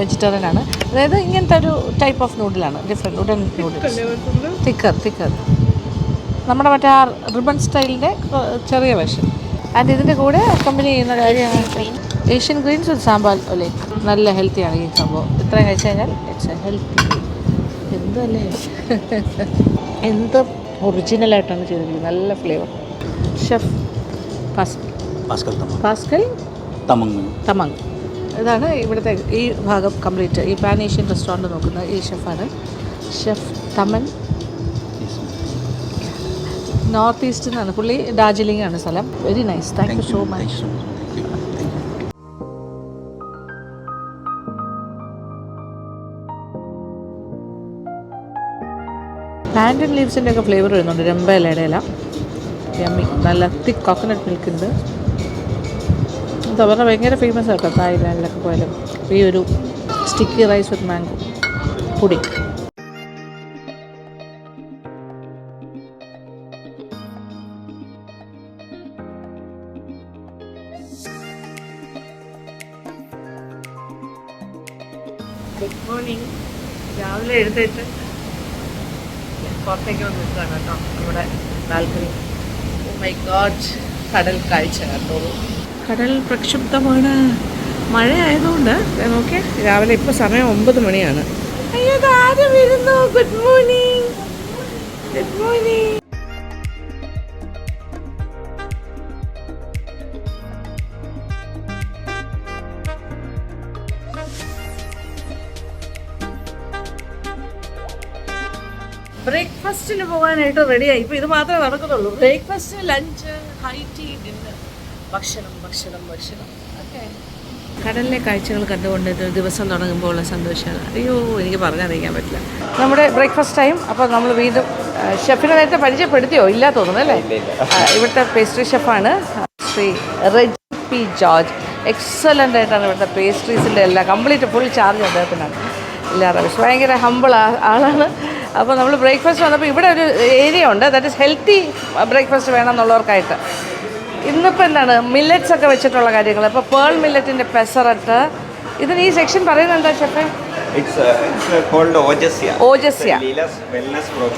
vegetarian ആണ്. അതായത് ഇങ്ങനത്തെ ഒരു ടൈപ്പ് ഓഫ് നൂഡിലാണ്, ഡിഫറെൻറ്റ് വുഡൻ നൂഡിൽസ്. തിക്കർ നമ്മുടെ മറ്റേ ആ റിബൺ സ്റ്റൈലിൻ്റെ ചെറിയ വേർഷൻ. ആൻഡ് ഇതിൻ്റെ കൂടെ കമ്പനി ചെയ്യുന്ന കാര്യമാണ് ഏഷ്യൻ ഗ്രീൻസ് വിത്ത് സാമ്പാർ ഒലേ. നല്ല ഹെൽത്തിയാണ് ഈ സംഭവം. ഇത്രയും കഴിച്ചു കഴിഞ്ഞാൽ ഇറ്റ്സ് എ ഹെൽത്തി. എന്തല്ലേ, എന്ത് ഒറിജിനലായിട്ടാണ് ചെയ്തിരിക്കുന്നത്. നല്ല ഫ്ലേവർ. Chef Pascal Tamang. ഇതാണ് ഇവിടുത്തെ ഈ ഭാഗം കംപ്ലീറ്റ്. ഈ പാൻ ഏഷ്യൻ റെസ്റ്റോറൻറ്റ് നോക്കുന്ന ഈ ഷെഫാണ് ഷെഫ് തമൻ. നോർത്ത് ഈസ്റ്റിൽ നിന്നാണ് പുള്ളി. ഡാർജിലിംഗ് ആണ് സ്ഥലം. Very nice. Thank you so much. Pandan ലീവ്സിൻ്റെ ഒക്കെ ഫ്ലേവർ വരുന്നുണ്ട്. രമ്പ ഇലയുടെ ഇല. യമ്മി. നല്ല തിക്ക് കോക്കനട്ട് മിൽക്ക് ഉണ്ട്. എന്താ പറഞ്ഞാൽ ഭയങ്കര ഫേമസ് ആട്ടോ തായ്ലാൻഡിലൊക്കെ പോയാലും ഈ ഒരു sticky rice with mango pudding. Good morning. രാവിലെ എഴുന്നേറ്റ് പുറത്തേക്ക് വന്ന് നിൽക്കുകയാണ് കേട്ടോ ഇവിടെ ബാൽക്കണി. ഓ മൈ ഗോഡ്, കടൽ കാഴ്ച കണ്ടോളൂ. കടൽ പ്രക്ഷുബ്ധമാണ്. മഴ ആയതുകൊണ്ട് നോക്കിയേ, രാവിലെ ഇപ്പോൾ സമയം 9 മണിയാണ്. അയ്യോ, ആരും വരുന്നു. Good morning, good morning. ബ്രേക്ക്ഫാസ്റ്റിന് പോകാനായിട്ട് റെഡിയായി. ഇപ്പോൾ ഇത് മാത്രമേ നടക്കുന്നുള്ളൂ. Breakfast, lunch, high tea, dinner, ഭക്ഷണം ഭക്ഷണം ഭക്ഷണം. ഓക്കെ, കടലിലെ കാഴ്ചകൾ കണ്ടുകൊണ്ട് ഒരു ദിവസം തുടങ്ങുമ്പോൾ ഉള്ള സന്തോഷമാണ്. അയ്യോ, എനിക്ക് പറഞ്ഞറിയിക്കാൻ പറ്റില്ല. നമ്മുടെ ബ്രേക്ക്ഫാസ്റ്റ് ടൈം. അപ്പോൾ നമ്മൾ വീണ്ടും ഷെഫിനെ നേരത്തെ പരിചയപ്പെടുത്തിയോ? ഇല്ല തോന്നുന്നു അല്ലേ? ഇവിടുത്തെ പേസ്ട്രി ഷെഫാണ് Shri Reji P George. Excellent ആയിട്ടാണ് ഇവിടുത്തെ പേസ്ട്രീസിൻ്റെ എല്ലാം കംപ്ലീറ്റ് ഫുൾ ചാർജ് അദ്ദേഹത്തിനാണ്. ഇല്ല റവിഷ് ഭയങ്കര ഹമ്പിൾ ആളാണ്. അപ്പോൾ നമ്മൾ ബ്രേക്ക്ഫാസ്റ്റ് വന്നപ്പോൾ ഇവിടെ ഒരു ഏരിയ ഉണ്ട്, ദാറ്റ് ഇസ് ഹെൽത്തി ബ്രേക്ക്ഫാസ്റ്റ് വേണമെന്നുള്ളവർക്കായിട്ട്. ഇന്നിപ്പോൾ എന്താണ് മില്ലറ്റ്സ് ഒക്കെ വെച്ചിട്ടുള്ള കാര്യങ്ങൾ. ഇപ്പോൾ പേൾ മില്ലറ്റിൻ്റെ പെസറട്ട്, ഇതിന് ഈ സെക്ഷൻ പറയുന്നത് എന്താ ഷെഫേ? ഓജസ്യ.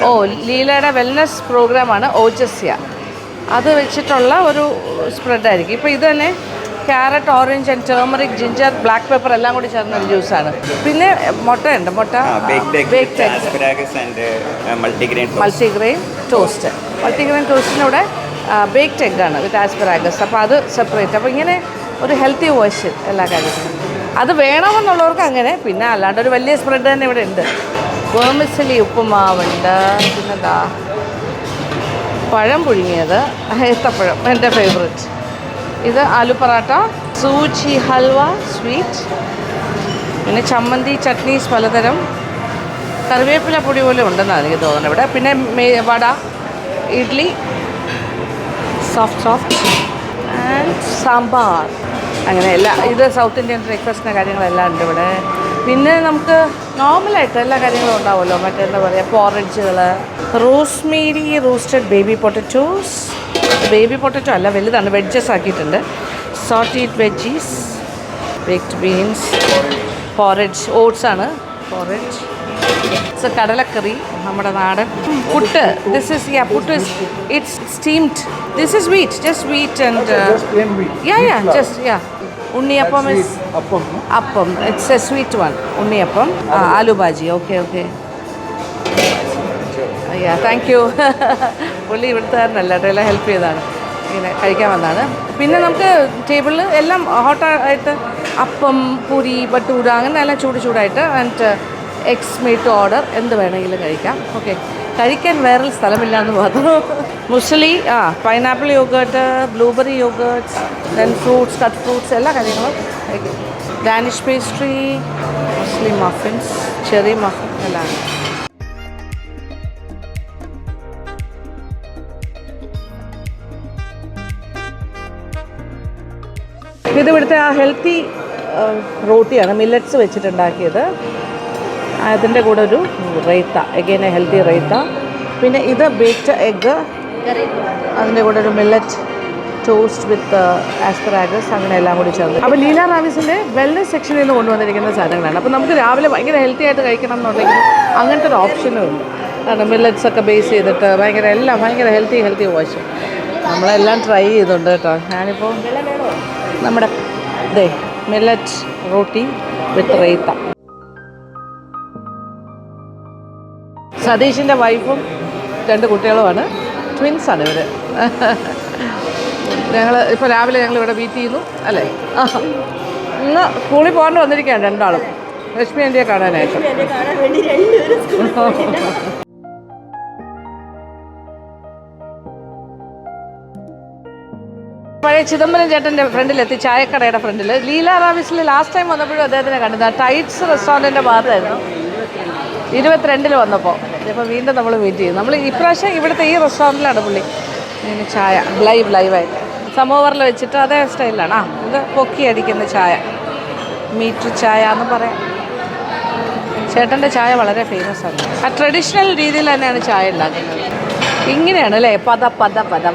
ഓ, ലീലയുടെ വെൽനസ് പ്രോഗ്രാമാണ് ഓജസ്യ. അത് വെച്ചിട്ടുള്ള ഒരു സ്പ്രെഡായിരിക്കും. ഇപ്പോൾ ഇത് തന്നെ carrot, orange and turmeric, ginger, black pepper എല്ലാം കൂടി ചേർന്ന ഒരു ജ്യൂസാണ്. പിന്നെ മുട്ടയുണ്ട്, മുട്ട ബേക്ക്ഡ് മൾട്ടിഗ്രെയിൻ ടോസ്റ്റ്. മൾട്ടിഗ്രെയിൻ ടോസ്റ്റിനൂടെ ബേക്ക്ഡ് എഗ്ഗാണ് വിത്ത് ആസ്പെറാഗസ്. അപ്പോൾ അത് സെപ്പറേറ്റ്. അപ്പോൾ ഇങ്ങനെ ഒരു ഹെൽത്തി വേർഷൻ എല്ലാ കാര്യത്തിനും. അത് വേണമെന്നുള്ളവർക്ക് അങ്ങനെ. പിന്നെ അല്ലാണ്ട് ഒരു വലിയ സ്പ്രെഡ് തന്നെ ഇവിടെ ഉണ്ട്. വേർമിസലി ഉപ്പുമാവുണ്ട്. പിന്നെന്താ പഴം പുഴുങ്ങിയത്, ഏത്തപ്പഴം എൻ്റെ ഫേവറേറ്റ്. ഇത് ആലു പൊറാട്ട, സൂചി ഹൽവ സ്വീറ്റ്, പിന്നെ ചമ്മന്തി, ചട്നീസ് പലതരം, കറിവേപ്പില പൊടി പോലെ ഉണ്ടെന്നാണ് എനിക്ക് തോന്നുന്നത് ഇവിടെ. പിന്നെ വട, ഇഡ്ഡലി, സോഫ്റ്റ് ആൻഡ് സാമ്പാർ, അങ്ങനെ എല്ലാം. ഇത് സൗത്ത് ഇന്ത്യൻ ബ്രേക്ക്ഫാസ്റ്റിൻ്റെ കാര്യങ്ങളെല്ലാം ഉണ്ട് ഇവിടെ. പിന്നെ നമുക്ക് നോർമലായിട്ട് എല്ലാ കാര്യങ്ങളും ഉണ്ടാവുമല്ലോ. മറ്റെന്താ പറയുക, പോറഡ്ജുകൾ, rosemary roasted baby potatoes. Baby potato അല്ല, വലുതാണ്, വെഡ്ജസ് ആക്കിയിട്ടുണ്ട്. Sauteed veggies, baked beans, porridge, oats ആണ് പോറഡ്ജ്. കടലക്കറി, നമ്മുടെ നാടൻ പുട്ട്. This is puttu is it's steamed. This is wheat, just wheat and unniyappam is appam. It's a sweet one. Unniyappam, aloo bhaji. Okay okay, thank you. പുള്ളി ഇവിടുത്തുകാരനല്ല കേട്ടോ, എല്ലാം ഹെൽപ്പ് ചെയ്താണ്, ഇങ്ങനെ കഴിക്കാൻ വന്നതാണ്. പിന്നെ നമുക്ക് ടേബിളിൽ എല്ലാം ഹോട്ടായിട്ട് അപ്പം, പൂരി, ബട്ടൂര, അങ്ങനെ എല്ലാം ചൂടായിട്ട്. And eggs made to order, എന്ത് വേണമെങ്കിലും കഴിക്കാം. ഓക്കെ, കഴിക്കാൻ വേറെ സ്ഥലമില്ല എന്ന് പറഞ്ഞു. Muesli, pineapple yogurt, blueberry yogurts, then fruits, cut fruits, എല്ലാ കാര്യങ്ങളും കഴിക്കും. Danish pastry, muesli muffins, cherry muffin എല്ലാം. ഇത് ഇവിടുത്തെ ആ ഹെൽത്തി റോട്ടിയാണ്, മില്ലറ്റ്സ് വെച്ചിട്ടുണ്ടാക്കിയത്. അതിൻ്റെ കൂടെ ഒരു raita, again A healthy raita. പിന്നെ ഇത് ബേക്ക്ഡ് എഗ്ഗ്, അതിൻ്റെ കൂടെ ഒരു മില്ലറ്റ് ടോസ്റ്റ് വിത്ത് ആസ്പെറാഗസ്, അങ്ങനെ എല്ലാം കൂടി ചേർന്ന്. അപ്പോൾ ലീല റാവിസിൻ്റെ വെൽനസ് സെക്ഷനിൽ നിന്ന് കൊണ്ടുവന്നിരിക്കുന്ന സാധനങ്ങളാണ്. അപ്പോൾ നമുക്ക് രാവിലെ ഭയങ്കര ഹെൽത്തി ആയിട്ട് കഴിക്കണം എന്നുണ്ടെങ്കിൽ അങ്ങനത്തെ ഒരു ഓപ്ഷനും ഉണ്ട്. കാരണം മില്ലറ്റ്സ് ഒക്കെ ബേസ് ചെയ്തിട്ട് എല്ലാം ഭയങ്കര ഹെൽത്തി വാഷ്. നമ്മളെല്ലാം ട്രൈ ചെയ്തിട്ടുണ്ട് കേട്ടോ. ഞാനിപ്പോൾ നമ്മുടെ മില്ലറ്റ് റോട്ടി വിത്ത് റൈത്ത. സതീഷിൻ്റെ വൈഫും 2 കുട്ടികളുമാണ്, ട്വിൻസാണ് ഇവർ. ഇപ്പോൾ രാവിലെ ഇവിടെ മീറ്റ് ചെയ്യുന്നു അല്ലേ. ഇന്ന് സ്കൂളിൽ പോകാണ്ട് വന്നിരിക്കുകയാണ് രണ്ടാളും, ലക്ഷ്മി ആൻറ്റിയെ കാണാനായിട്ട്. പഴയ ചിദംബരം ചേട്ടൻ്റെ ഫ്രണ്ടിലെത്തി, ചായക്കടയുടെ ഫ്രണ്ടിൽ. ലീല റാവിസിൽ ലാസ്റ്റ് ടൈം വന്നപ്പോഴും അദ്ദേഹത്തിനെ കണ്ടത് ടൈറ്റ്സ് റെസ്റ്റോറൻറ്റിൻ്റെ ഭാഗത്തായിരുന്നു, 22 വന്നപ്പോൾ. ഇപ്പോൾ വീണ്ടും നമ്മൾ മീറ്റ് ചെയ്യും. നമ്മൾ ഇപ്രാവശ്യം ഇവിടുത്തെ ഈ റെസ്റ്റോറൻറ്റിലാണ് പുള്ളി ഇങ്ങനെ ചായ ലൈവായിട്ട് സമോവറിൽ വെച്ചിട്ട് അതേ സ്റ്റൈലിലാണ്. ഇത് പൊക്കി അടിക്കുന്ന ചായ, മീറ്റർ ചായ എന്ന് പറയാം. ചേട്ടൻ്റെ ചായ വളരെ ഫേമസ് ആണ്. ആ ട്രഡീഷണൽ രീതിയിൽ തന്നെയാണ് ചായ ഉണ്ടാക്കുന്നത്. ഇങ്ങനെയാണ് അല്ലേ, പത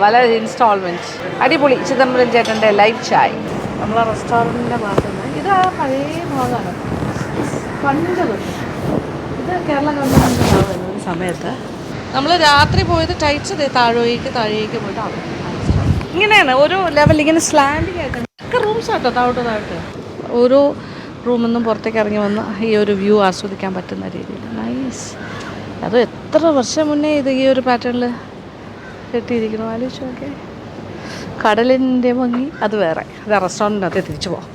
പല ഇൻസ്റ്റാൾമെൻറ്റ്സ്. അടിപൊളി. ചിദംബരം ചേട്ടൻ്റെ ലൈവ് ചായ. നമ്മളെ റെസ്റ്റോറൻറ്റിൻ്റെ ഭാഗത്തുനിന്ന് ഇത് ആ പഴയ ഭാഗമാണ്. പണ്ട് തൊട്ട് ഇത് കേരള ഗവൺമെൻറ്റിൻ്റെ ഭാഗമായിരുന്നു ഒരു സമയത്ത്. നമ്മൾ രാത്രി പോയത് ടൈറ്റ്സ് താഴേക്ക് പോയിട്ടാണ്. ഇങ്ങനെയാണ് ഓരോ ലെവൽ, ഇങ്ങനെ സ്ലാൻഡിങ് ആയിട്ട് ഒക്കെ റൂംസ് ആട്ടോ, താഴോട്ട് ഓരോ റൂമിൽ നിന്നും പുറത്തേക്ക് ഇറങ്ങി വന്ന് ഈ ഒരു വ്യൂ ആസ്വദിക്കാൻ പറ്റുന്ന രീതിയിൽ. നൈസ്. അത് എത്ര വർഷം മുന്നേ ഇത് ഈ ഒരു പാറ്റേണിൽ കെട്ടിയിരിക്കണം, ആലോചിച്ച് നോക്കെ. കടലിൻ്റെ ഭംഗി അത് വേറെ. അത് റെസ്റ്റോറൻറ്റിനകത്ത് തിരിച്ചു പോകാം.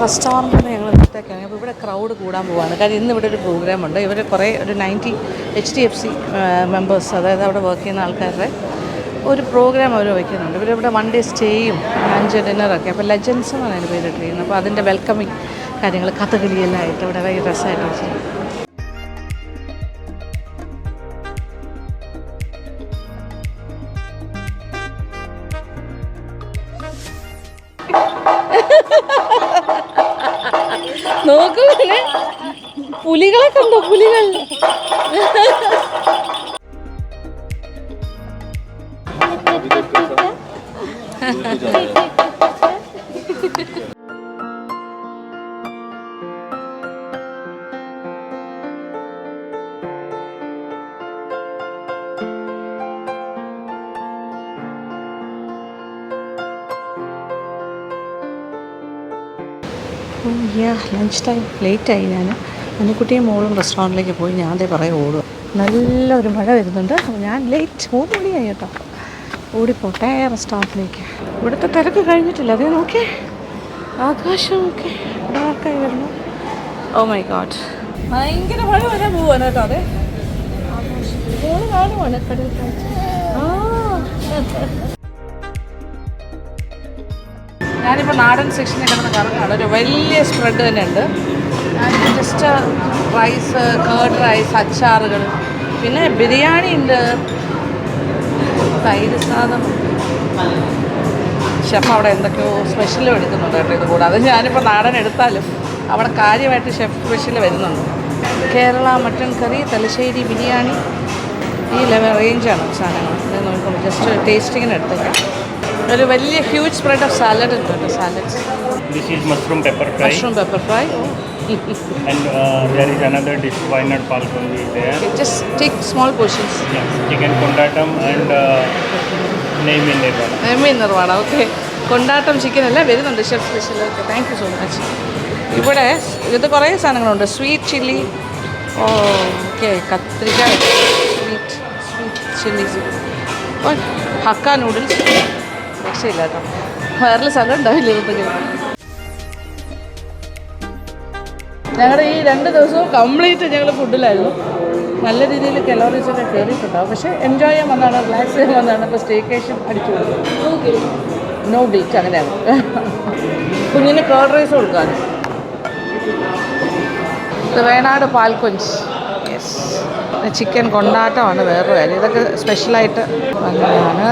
റെസ്റ്റോറൻറ്റിൽ നിന്ന് ഞങ്ങൾ ഇവിടത്തേക്കാണ്. അപ്പോൾ ഇവിടെ ക്രൗഡ് കൂടാൻ പോവാണ്. കാര്യം ഇന്ന് ഇവിടെ ഒരു പ്രോഗ്രാമുണ്ട്. ഇവർ കുറേ ഒരു 90 HDFC മെമ്പേഴ്സ്, അതായത് അവിടെ വർക്ക് ചെയ്യുന്ന ആൾക്കാരുടെ ഒരു പ്രോഗ്രാം അവർ വയ്ക്കുന്നുണ്ട്. ഇവരിവിടെ 1 day സ്റ്റേയും 5 ഡിന്നറൊക്കെ. അപ്പോൾ ലെജൻസ് എന്നാണ് അതിന് പേരിട്ടിരിക്കുന്നത്. അപ്പോൾ അതിൻ്റെ വെൽക്കമിങ് കാര്യങ്ങൾ കഥകളിയെല്ലാം ആയിട്ട് ഇവിടെ ഭയങ്കര രസമായിട്ട് വെച്ചിട്ടുണ്ട്. നോക്കൂ, പുലികളെ കണ്ടോ, പുലികൾ. ലഞ്ച് ടൈം ലേറ്റായി. മനുക്കുട്ടിയും മോളും റെസ്റ്റോറൻറ്റിലേക്ക് പോയി. ഞാൻ അതേ പറയാൻ ഓടുക. നല്ലൊരു മഴ വരുന്നുണ്ട്. അപ്പോൾ ഞാൻ ലേറ്റ് 3 മണിയായി കേട്ടോ. ഓടിപ്പോട്ടെ റെസ്റ്റോറൻറ്റിലേക്ക്. ഇവിടുത്തെ തിരക്ക് കഴിഞ്ഞിട്ടില്ല. അതേ നോക്കേ, ആകാശമൊക്കെ ഡാർക്കായി വരണം. ഓ മൈ ഗോഡ്, ഭയങ്കര മഴ വരാൻ പോവാണ് കേട്ടോ. അതെ, മോള് കാണുവാണ് കടൽ കാഴ്ച. ഞാനിപ്പോൾ നാടൻ സെക്ഷനിൽ കിടന്ന് കറങ്ങാണ്. ഒരു വലിയ സ്പ്രെഡ് തന്നെ ഉണ്ട്. ജസ്റ്റ് റൈസ്, കേർഡ് റൈസ്, അച്ചാറുകൾ, പിന്നെ ബിരിയാണി ഉണ്ട്, തൈര് സാധനം. ഷെഫ് അവിടെ എന്തൊക്കെയോ സ്പെഷ്യലും എടുക്കുന്നുണ്ട് കേട്ടോ. ഇത് കൂടാതെ ഞാനിപ്പോൾ നാടൻ എടുത്താലും അവിടെ കാര്യമായിട്ട് ഷെഫ് സ്പെഷ്യൽ വരുന്നുണ്ട്. കേരള മട്ടൺ കറി, തലശ്ശേരി ബിരിയാണി, ഈ റേഞ്ചാണ് സാധനങ്ങൾ. ഇത് നോക്കുമ്പോൾ ജസ്റ്റ് ടേസ്റ്റിങ്ങിന് എടുത്തേക്കാം. ഒരു വലിയ ഹ്യൂജ് സ്പ്രെഡ് ഓഫ് സാലഡ് ഉണ്ട് കേട്ടോ. Salads. This is mushroom pepper fry. Mushroom pepper fry. And there is another dish, why not palkondi is there. Okay, just take small portions. Yes, chicken kondatam and name in nirvana. നെയ്മീൻ Nirvana. Okay, കൊണ്ടാട്ടം chicken എല്ലാം വരുന്നുണ്ട് chef special. Okay, thank you so much. ഇവിടെ ഇത് കുറേ സാധനങ്ങളുണ്ട്. Sweet chilli, okay, കത്രിക്ക, sweet chillies, hakka noodles. രക്ഷയില്ല കേട്ടോ, വയറിൽ സ്ഥലം ഉണ്ടാവില്ല ഇതൊക്കെ. ഞങ്ങളുടെ ഈ 2 ദിവസവും കംപ്ലീറ്റ് ഞങ്ങൾ ഫുഡിലായിരുന്നു. നല്ല രീതിയിൽ കലോറീസൊക്കെ കയറിയിട്ടുണ്ടാവും. പക്ഷേ എൻജോയ് ചെയ്യാൻ വന്നതാണ്, റിലാക്സ് ചെയ്യാൻ വന്നതാണ്. ഇപ്പോൾ സ്റ്റേക്കേഷൻ അടിച്ചു കൊടുക്കും. നോ ഗിൽറ്റ്, അങ്ങനെയാണ്. കുഞ്ഞിന് കേർഡ് റൈസ് കൊടുക്കാൻ. ഇത് വേണാട് പാൽക്കൊഞ്ച്. യെസ്, ചിക്കൻ കൊണ്ടാട്ടമാണ് വേറൊരു കാര്യം. ഇതൊക്കെ സ്പെഷ്യലായിട്ട് വന്നതാണ്.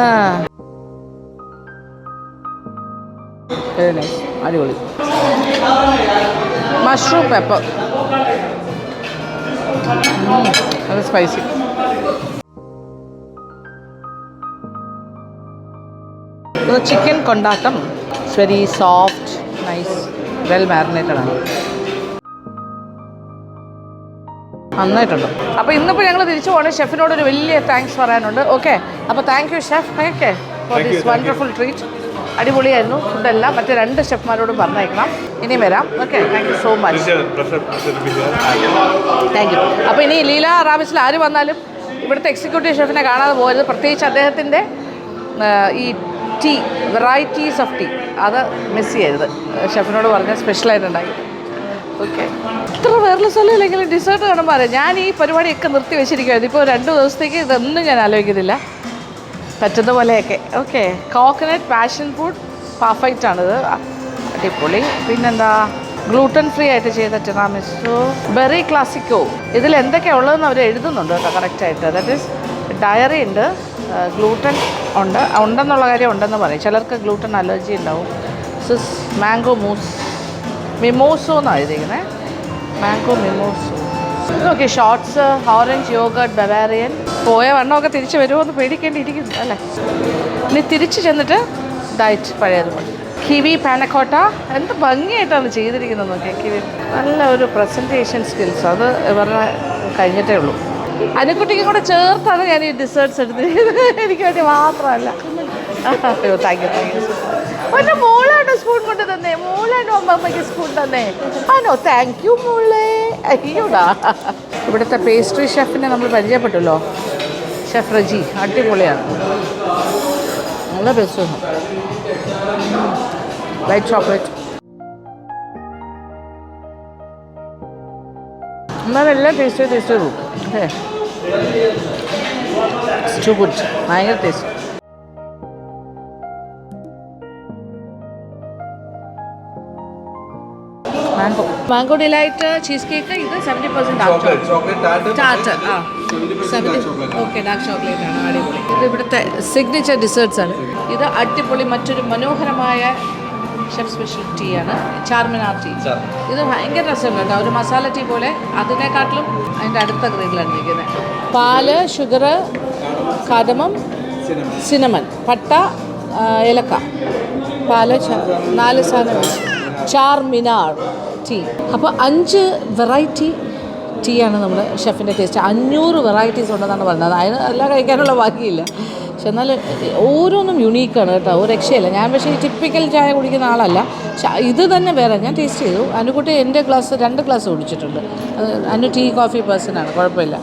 അടിപൊളി. മഷ്റൂം പെപ്പർ, അത് സ്പൈസി. ഇത് ചിക്കൻ കൊണ്ടാട്ടം. It's very soft, nice, well marinated ആണ്. നന്നായിട്ടുണ്ട്. അപ്പോൾ ഇന്നിപ്പോൾ ഞങ്ങൾ തിരിച്ചു പോകണം. ഷെഫിനോട് ഒരു വലിയ താങ്ക്സ് പറയാനുണ്ട്. ഓക്കെ, അപ്പോൾ thank you chef. Okay, for this wonderful treat. അടിപൊളിയായിരുന്നു ഫുഡെല്ലാം. മറ്റേ 2 ഷെഫ്മാരോടും പറഞ്ഞേക്കണം, ഇനിയും വരാം. Okay, thank you so much. Thank you. അപ്പോൾ ഇനി ലീല റാവിസിൽ ആര് വന്നാലും ഇവിടുത്തെ എക്സിക്യൂട്ടീവ് ഷെഫിനെ കാണാതെ പോകരുത്. പ്രത്യേകിച്ച് അദ്ദേഹത്തിൻ്റെ ഈ ടീ, വെറൈറ്റീസ് ഓഫ് ടീ, അത് മിസ് ചെയ്യരുത്. ഷെഫിനോട് പറഞ്ഞാൽ സ്പെഷ്യലായിട്ടുണ്ടായി. ഓക്കെ, ഇത്ര വേറെ സ്ഥലമില്ലെങ്കിലും ഡിസേർട്ട് കാണുമ്പോൾ അറിയാം. ഞാൻ ഈ പരിപാടിയൊക്കെ നിർത്തി വെച്ചിരിക്കുമായിരുന്നു. ഇപ്പോൾ 2 ദിവസത്തേക്ക് ഇതൊന്നും ഞാൻ ആലോചിക്കുന്നില്ല, പറ്റുന്ന പോലെയൊക്കെ. Okay, coconut passion fruit perfect ആണിത്, അടിപൊളി. പിന്നെന്താ, ഗ്ലൂട്ടൻ ഫ്രീ ആയിട്ട് ചെയ്ത ടിറാമിസു, ബെറി ക്ലാസിക്കോ. ഇതിൽ എന്തൊക്കെയാണ് ഉള്ളതെന്ന് അവർ എഴുതുന്നുണ്ട് കേട്ടോ കറക്റ്റായിട്ട്. ദാറ്റ് ഈസ് ഡയറി ഉണ്ട്, ഗ്ലൂട്ടൻ ഉണ്ട്, ഉണ്ടെന്നുള്ള കാര്യം ഉണ്ടെന്ന് പറയും. ചിലർക്ക് ഗ്ലൂട്ടൻ അലർജി ഉണ്ടാവും. സിസ് മാംഗോ മിമോസോ എന്നാണ് എഴുതിയിരിക്കുന്നത്. Mango mimosa. Okay, shots, orange yogurt, Bavarian. പോയ വണ്ണമൊക്കെ തിരിച്ച് വരുമോ എന്ന് പേടിക്കേണ്ടിയിരിക്കുന്നു അല്ലേ. ഇനി തിരിച്ച് ചെന്നിട്ട് ഡയറ്റ് പഴയതുപോലെ. കിവി പാനക്കോട്ട എന്ത് ഭംഗിയായിട്ടാണ് ചെയ്തിരിക്കുന്നത് നോക്കിയാൽ. കിവി നല്ല ഒരു പ്രസൻറ്റേഷൻ സ്കിൽസ്, അത് ഇവരുടെ കഴിഞ്ഞിട്ടേ ഉള്ളൂ. അനുക്കുട്ടിക്കും കൂടെ ചേർത്താണ് ഞാൻ ഈ ഡിസേർട്ട്സ് എടുത്തിരിക്കുന്നത്, എനിക്ക് വേണ്ടി മാത്രമല്ല. അയ്യോ താങ്ക് യു. എൻ്റെ മോളാണ് സ്പൂൺ കൊണ്ട് തന്നെ, മോളാണ് അമ്മമ്മയ്ക്ക് സ്പൂൺ തന്നെ. ആണോ, താങ്ക് യു മോളെ. അയ്യോടാ. ഇവിടുത്തെ പേസ്ട്രി ഷെഫിനെ നമ്മൾ പരിചയപ്പെട്ടല്ലോ, ഷെഫ് റജി. അടിപൊളിയാണ്, നല്ല ബെസ്റ്റാണ്. വൈറ്റ് ചോക്ലേറ്റ് എന്നാലെല്ലാം ടേസ്റ്റ് ചെയ്തു. ടു ഗുഡ്, ഭയങ്കര taste. Mango delight cheese cake. ഇത് 70% ടാർട്ട്. ആ 70. ഓക്കെ, ഡാർക്ക് ചോക്ലേറ്റ് ആണ്. അടിപൊളി. ഇത് ഇവിടുത്തെ സിഗ്നേച്ചർ ഡിസേർട്ട്സ് ആണ്. ഇത് അടിപൊളി മറ്റൊരു മനോഹരമായ ഷെഫ് സ്പെഷ്യൽ ടീ ആണ്, ചാർമിനാർ ടീ. ഇത് ഭയങ്കര രസമുണ്ട് കേട്ടോ, ഒരു മസാല ടീ പോലെ. അതിനെക്കാട്ടിലും അതിൻ്റെ അടുത്ത ഗ്രേഡിലാണ് ഇരിക്കുന്നത്. പാല്, ഷുഗർ, കാർഡമം, സിനമൺ, പട്ട, ഏലക്ക, പാല്, 4 സാധനം വെച്ച് ചാർമിനാർ ടീ. അപ്പോൾ 5 വെറൈറ്റി ടീ ആണ് നമ്മുടെ ഷെഫിൻ്റെ ടേസ്റ്റ്. 500 വെറൈറ്റീസ് ഉണ്ടെന്നാണ് പറഞ്ഞത്. അതിന് എല്ലാം കഴിക്കാനുള്ള ബാക്കിയില്ല. പക്ഷെ എന്നാൽ ഓരോന്നും യുണീക്കാണ് കേട്ടോ, ഒരു രക്ഷയില്ല. ഞാൻ പക്ഷേ ഈ ടിപ്പിക്കൽ ചായ കുടിക്കുന്ന ആളല്ല. ഇത് തന്നെ വേറെ ഞാൻ ടേസ്റ്റ് ചെയ്തു. അനുകുട്ടി എൻ്റെ 2 ഗ്ലാസ് കുടിച്ചിട്ടുണ്ട്. അനു ടീ കോഫി പേഴ്സണാണ്, കുഴപ്പമില്ല.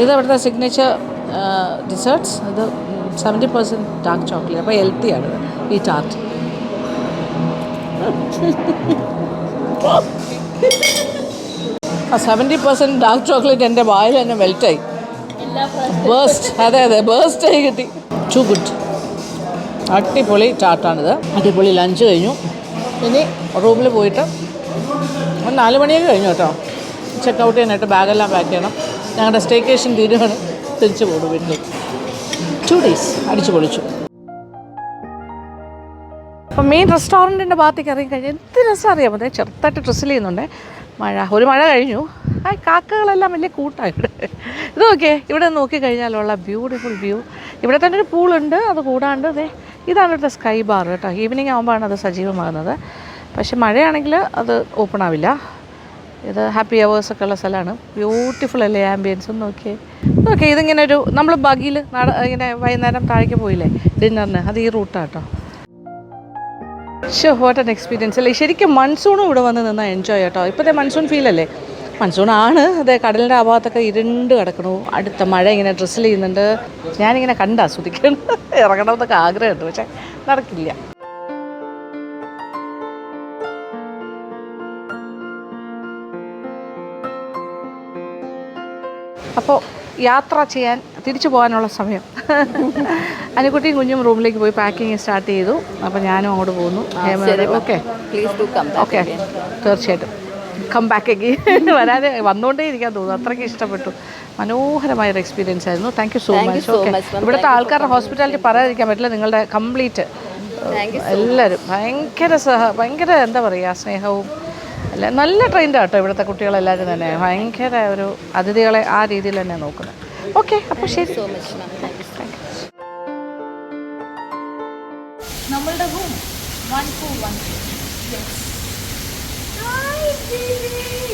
ഇത് ഇവിടുത്തെ സിഗ്നേച്ചർ ഡിസേർട്ട്സ്. ഇത് 70% ഡാർക്ക് ചോക്ലേറ്റ്. അപ്പോൾ ഹെൽത്തിയാണ് ഈ ടാർട്ട്. 70% ഡാർക്ക് ചോക്ലേറ്റ് എൻ്റെ വായിൽ തന്നെ മെൽറ്റായി, ബേസ്റ്റ്. അതെ ബേസ്റ്റായി കിട്ടി. ടു ഗുഡ്, അടിപൊളി ടാർട്ടാണിത്. അടിപൊളി ലഞ്ച് കഴിഞ്ഞു. ഇനി റൂമിൽ പോയിട്ട് 4 മണിയൊക്കെ കഴിഞ്ഞു കേട്ടോ. ചെക്കൗട്ട് ചെയ്യാനായിട്ട് ബാഗെല്ലാം പാക്ക് ചെയ്യണം. ഞങ്ങളുടെ സ്റ്റേക്കേഷൻ തീരുവാണ്, തിരിച്ചു പോകും വീട്ടിലേക്ക്. 2 days അടിച്ചു പൊളിച്ചു. അപ്പം മെയിൻ റെസ്റ്റോറൻറ്റിൻ്റെ ഭാഗത്തേക്ക് ഇറങ്ങി കഴിഞ്ഞാൽ എന്ത് രസം അറിയാം. അതെ, ചെറുതായിട്ട് ഡ്രസ്സിൽ ചെയ്യുന്നുണ്ട്. ഒരു മഴ കഴിഞ്ഞു. ആ കാക്കകളെല്ലാം വലിയ കൂട്ടായിട്ട്. ഇത് നോക്കിയേ, ഇവിടെ നോക്കിക്കഴിഞ്ഞാലുള്ള ബ്യൂട്ടിഫുൾ വ്യൂ. ഇവിടെ തന്നെ ഒരു പൂളുണ്ട്. അത് കൂടാണ്ട് അതെ, ഇതാണ് ഇവിടുത്തെ സ്കൈ ബാർ കേട്ടോ. ഈവനിങ് ആകുമ്പോഴാണ് അത് സജീവമാകുന്നത്. പക്ഷെ മഴയാണെങ്കിൽ അത് ഓപ്പൺ ആവില്ല. ഇത് ഹാപ്പി അവേഴ്സൊക്കെ ഉള്ള സ്ഥലമാണ്. ബ്യൂട്ടിഫുൾ അല്ലേ ആംബിയൻസ്. ഒന്ന് നോക്കിയേ ഇതിങ്ങനെ ഒരു നമ്മൾ ബഗിയിൽ ഇങ്ങനെ വൈകുന്നേരം താഴേക്ക് പോയില്ലേ ഡിന്നറിന്, അത് ഈ റൂട്ടാണ് കേട്ടോ. വാട്ട് ആൻ എക്സ്പീരിയൻസ് അല്ലേ. ശരിക്കും മൺസൂണും ഇവിടെ വന്ന് നിന്നാൽ എൻജോയ് കേട്ടോ. ഇപ്പോഴത്തെ മൺസൂൺ ഫീലല്ലേ. മൺസൂണാണ്. അതെ, കടലിൻ്റെ ആ ഭാഗത്തൊക്കെ ഇരുണ്ട് കിടക്കണു. അടുത്ത മഴ ഇങ്ങനെ ഡ്രസ്സിൽ ചെയ്യുന്നുണ്ട്. ഞാനിങ്ങനെ ആസ്വദിക്കണം. ഇറങ്ങണമെന്നൊക്കെ ആഗ്രഹമുണ്ട്, പക്ഷെ നടക്കില്ല. അപ്പോൾ യാത്ര ചെയ്യാൻ തിരിച്ചു പോകാനുള്ള സമയം. അനുകുട്ടിയും കുഞ്ഞും റൂമിലേക്ക് പോയി പാക്കിങ് സ്റ്റാർട്ട് ചെയ്തു. അപ്പോൾ ഞാനും അങ്ങോട്ട് പോകുന്നു. ഓക്കെ, ഓക്കെ, തീർച്ചയായിട്ടും കം ബാക്ക് അഗെയിൻ. വരാതെ വന്നുകൊണ്ടേ ഇരിക്കാൻ തോന്നുന്നു, അത്രയ്ക്ക് ഇഷ്ടപ്പെട്ടു. മനോഹരമായൊരു എക്സ്പീരിയൻസ് ആയിരുന്നു. Thank you so much. Okay, ഇവിടുത്തെ ആൾക്കാരുടെ ഹോസ്പിറ്റാലിറ്റി പറയാതിരിക്കാൻ പറ്റില്ല. നിങ്ങളുടെ കംപ്ലീറ്റ് എല്ലാവരും ഭയങ്കര എന്താ പറയുക, സ്നേഹവും അല്ല, നല്ല ട്രെയിൻഡ് ആട്ടോ ഇവിടുത്തെ കുട്ടികളെല്ലാവരും തന്നെ. ഭയങ്കര ഒരു അതിഥികളെ ആ രീതിയിൽ തന്നെ നോക്കുന്നത്. ഓക്കെ, അപ്പോൾ ശരി. നമ്മളുടെ റൂം 1213.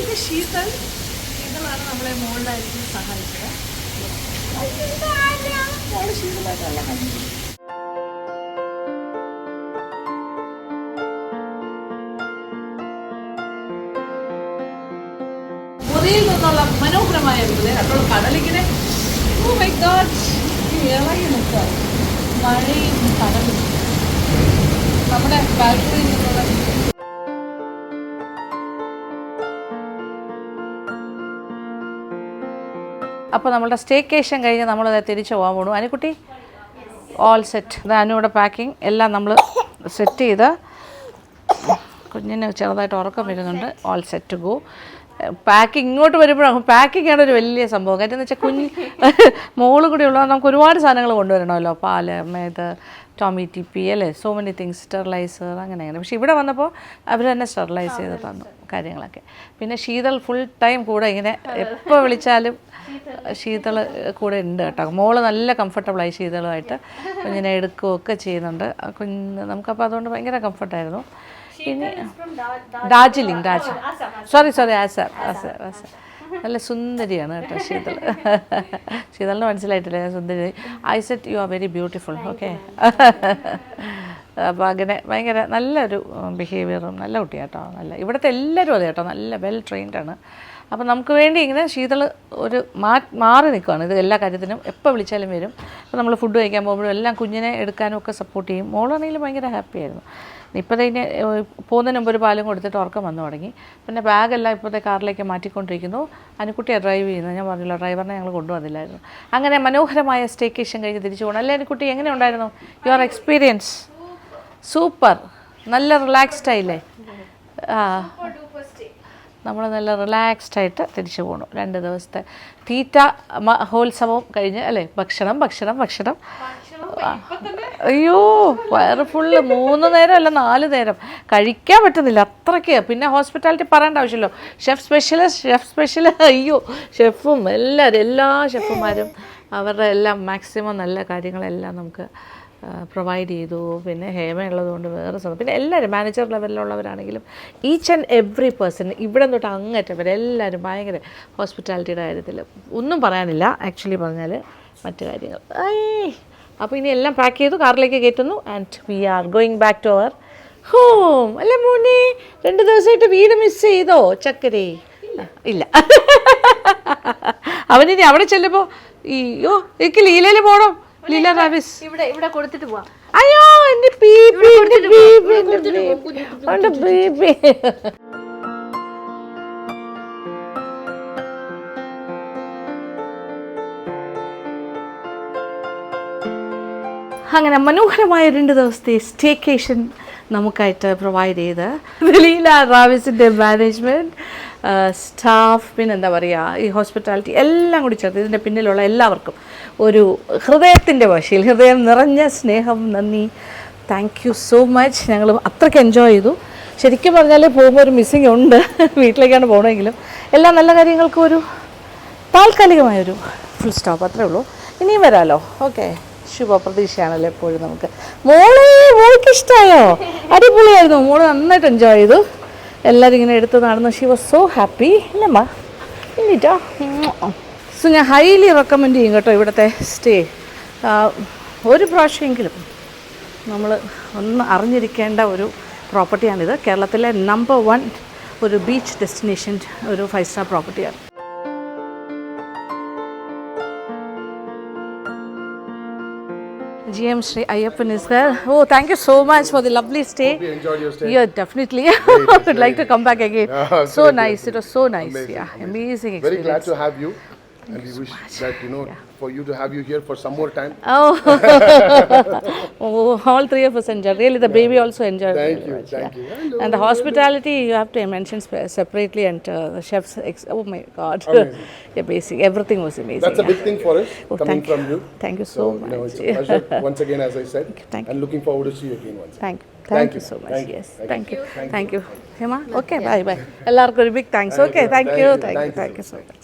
ഇത് ശീതളാണ് നമ്മളെ മോളിലായിരിക്കും സഹായിച്ചത്. മോള് ശീതളായിട്ടുള്ള കാര്യം. മുറിയിൽ നിന്നുള്ള മനോഹരമായ അപ്പോൾ കടലിങ്ങനെ ഓ മൈ ഗോഡ് ഇറങ്ങി നിൽക്കുക. മഴയും കടലും നമ്മുടെ ബാൽക്കണിയിൽ നിന്നുള്ള. അപ്പോൾ നമ്മളുടെ സ്റ്റേക്കേഷൻ കഴിഞ്ഞ് നമ്മളത് തിരിച്ചു പോകാൻ പോകണം. അനുകുട്ടി ഓൾ സെറ്റ്. അനുവിടെ പാക്കിങ് എല്ലാം നമ്മൾ സെറ്റ് ചെയ്ത് കുഞ്ഞിന് ചെറുതായിട്ട് ഉറക്കം വരുന്നുണ്ട്. All set to go. Packing ഇങ്ങോട്ട് വരുമ്പോഴാണ് പാക്കിംഗ് ആണ് ഒരു വലിയ സംഭവം. കാര്യം എന്ന് വെച്ചാൽ കുഞ്ഞ് മോളും കൂടി ഉള്ളത് നമുക്ക് ഒരുപാട് സാധനങ്ങൾ കൊണ്ടുവരണമല്ലോ, പാല്, ഇത് ടോമി ടിപ്പി അല്ലേ, സോ മെനി തിങ്സ്, സ്റ്റെറിലൈസർ അങ്ങനെ. പക്ഷേ ഇവിടെ വന്നപ്പോൾ അവർ തന്നെ സ്റ്റെറിലൈസ് ചെയ്ത് തന്നു കാര്യങ്ങളൊക്കെ. പിന്നെ ശീതൾ ഫുൾ ടൈം കൂടെ ഇങ്ങനെ എപ്പോൾ വിളിച്ചാലും ശീതൾ കൂടെ ഉണ്ട് കേട്ടോ. മോള് നല്ല കംഫർട്ടബിളായി ശീതളുമായിട്ട് കുഞ്ഞിനെ എടുക്കുകയൊക്കെ ചെയ്യുന്നുണ്ട്. നമുക്കപ്പോൾ അതുകൊണ്ട് ഭയങ്കര കംഫർട്ടായിരുന്നു. പിന്നെ ഡാർജിലിംഗ് സോറി ആസാം. നല്ല സുന്ദരിയാണ് കേട്ടോ ശീതൾ. ശീതളിന് മനസ്സിലായിട്ടില്ല ഞാൻ സുന്ദരി. I said you are very beautiful. Okay. അപ്പോൾ അങ്ങനെ ഭയങ്കര നല്ലൊരു ബിഹേവിയറും നല്ല കുട്ടിയാട്ടോ. നല്ല ഇവിടുത്തെ എല്ലാവരും അതെ കേട്ടോ, നല്ല വെൽ ട്രെയിൻഡാണ്. അപ്പോൾ നമുക്ക് വേണ്ടി ഇങ്ങനെ ശീതൾ ഒരു മാറി നിൽക്കുകയാണ് ഇത് എല്ലാ കാര്യത്തിനും. എപ്പോൾ വിളിച്ചാലും വരും. അപ്പോൾ നമ്മൾ ഫുഡ് കഴിക്കാൻ പോകുമ്പോഴും എല്ലാം കുഞ്ഞിനെ എടുക്കാനും ഒക്കെ സപ്പോർട്ട് ചെയ്യും. മോളാണെങ്കിലും ഭയങ്കര ഹാപ്പി ആയിരുന്നു. ഇപ്പോഴത്തെ ഇനി പോകുന്നതിന് മുമ്പ് ഒരു പാലും കൊടുത്തിട്ട് ഉറക്കം വന്നു തുടങ്ങി. പിന്നെ ബാഗെല്ലാം ഇപ്പോഴത്തെ കാറിലേക്ക് മാറ്റിക്കൊണ്ടിരിക്കുന്നു. അനുക്കുട്ടിയാണ് ഡ്രൈവ് ചെയ്യുന്നത്. ഞാൻ പറഞ്ഞില്ല, ഡ്രൈവറിനെ ഞങ്ങൾ കൊണ്ടുവന്നില്ലായിരുന്നു. അങ്ങനെ മനോഹരമായ സ്റ്റേക്കേഷൻ കഴിഞ്ഞ് തിരിച്ചു പോകണം അല്ലേ അനുക്കുട്ടി? എങ്ങനെ ഉണ്ടായിരുന്നു യുവർ എക്സ്പീരിയൻസ്? സൂപ്പർ, നല്ല റിലാക്സ്ഡ് ആയില്ലേ? നമ്മൾ നല്ല റിലാക്സ്ഡ് ആയിട്ട് തിരിച്ചു പോകണം. 2 ദിവസത്തെ തീറ്റ മഹോത്സവം കഴിഞ്ഞ് അല്ലേ? ഭക്ഷണം അയ്യോ വയറ് ഫുള്ള് 3 നേരം അല്ല 4 നേരം കഴിക്കാൻ പറ്റുന്നില്ല അത്രയ്ക്ക്. പിന്നെ ഹോസ്പിറ്റാലിറ്റി പറയേണ്ട ആവശ്യമില്ലോ. ഷെഫ് സ്പെഷ്യൽ അയ്യോ ഷെഫും എല്ലാവരും എല്ലാ ഷെഫുമാരും അവരുടെ എല്ലാം മാക്സിമം നല്ല കാര്യങ്ങളെല്ലാം നമുക്ക് പ്രൊവൈഡ് ചെയ്തു. പിന്നെ ഹേമയുള്ളതുകൊണ്ട് വേറെ സ്ഥലം, പിന്നെ എല്ലാവരും മാനേജർ ലെവലിലുള്ളവരാണെങ്കിലും ഈച്ച് ആൻഡ് എവറി പേഴ്സൺ ഇവിടെ തൊട്ട് അങ്ങേറ്റം വരെ എല്ലാവരും ഭയങ്കര ഹോസ്പിറ്റാലിറ്റിയുടെ കാര്യത്തിൽ ഒന്നും പറയാനില്ല. ആക്ച്വലി പറഞ്ഞാൽ മറ്റു കാര്യങ്ങൾ. അപ്പോൾ ഇനി എല്ലാം പാക്ക് ചെയ്തു കാറിലേക്ക് കയറ്റുന്നു. And we are going back to our home. അല്ലേ മോനെ? 2 ദിവസമായിട്ട് വീട് മിസ് ചെയ്തോ ചക്കരേ? ഇല്ല. അവനിനി അവിടെ ചെല്ലുമ്പോൾ അയ്യോ എനിക്ക് ലീലയിൽ പോകണം. ലീല റാവിസ് ഇവിടെ കൊടുത്തിട്ട് പോവാം. അയ്യോ എൻ്റെ ബേബി. അങ്ങനെ മനോഹരമായ 2 ദിവസത്തെ സ്റ്റേക്കേഷൻ നമുക്കായിട്ട് പ്രൊവൈഡ് ചെയ്ത് ലീല റാവിസിൻ്റെ മാനേജ്മെൻറ്റ്, സ്റ്റാഫ്, പിന്നെന്താ പറയുക ഈ ഹോസ്പിറ്റാലിറ്റി എല്ലാം കൂടി ചേർത്ത് ഇതിൻ്റെ പിന്നിലുള്ള എല്ലാവർക്കും ഒരു ഹൃദയത്തിൻ്റെ ഭാഷയിൽ ഹൃദയം നിറഞ്ഞ സ്നേഹം, നന്ദി. Thank you so much. ഞങ്ങൾ അത്രയ്ക്ക് എൻജോയ് ചെയ്തു. ശരിക്കും പറഞ്ഞാൽ പോകുമ്പോൾ ഒരു മിസ്സിങ് ഉണ്ട്. വീട്ടിലേക്കാണ് പോകണമെങ്കിലും എല്ലാ നല്ല കാര്യങ്ങൾക്കും ഒരു താൽക്കാലികമായൊരു ഫുൾ സ്റ്റോപ്പ് അത്രേ ഉള്ളൂ. ഇനിയും വരാമല്ലോ. ഓക്കെ, ശുഭപ്രതീക്ഷയാണല്ലോ എപ്പോഴും നമുക്ക്. മോൾക്ക് ഇഷ്ടമായോ? അടിപൊളിയായിരുന്നു. മോള് നന്നായിട്ട് എൻജോയ് ചെയ്തു. എല്ലാവരും ഇങ്ങനെ എടുത്ത് നടന്നു. She was so happy. ഇല്ലമ്മ ഇന്നിട്ടോ. സോ ഞാൻ ഹൈലി റെക്കമെൻഡ് ചെയ്യും കേട്ടോ ഇവിടുത്തെ സ്റ്റേ. ഒരു പ്രാവശ്യമെങ്കിലും നമ്മൾ ഒന്ന് അറിഞ്ഞിരിക്കേണ്ട ഒരു പ്രോപ്പർട്ടിയാണിത്. കേരളത്തിലെ നമ്പർ 1 ഒരു ബീച്ച് ഡെസ്റ്റിനേഷൻ, ഒരു 5 സ്റ്റാർ പ്രോപ്പർട്ടിയാണ്. GM Sri Ayyappan is there. Oh, thank you so much for the lovely stay. Hope you enjoyed your stay. Yeah, definitely. Would like to come back again. So nice. It was so nice. Amazing. Yeah, amazing Very glad experience. to have you. And we wish that, for you to have you here for some more time. Oh, all 3 of us enjoyed. Really, the baby also enjoyed. Thank very you, much, thank yeah. you. Hello, And the hospitality, you have to mention separately. And the chef's, oh my God. Amazing. Yeah, basic. Everything was amazing. That's a big thing for us, Oh, coming thank from you. Thank you so much. It's a pleasure once again, as I said. Thank and looking forward to see you again once. Thank you so much. Yes, thank you. Hema, okay, bye. Ellarkum a big thanks. Okay, thank you so much.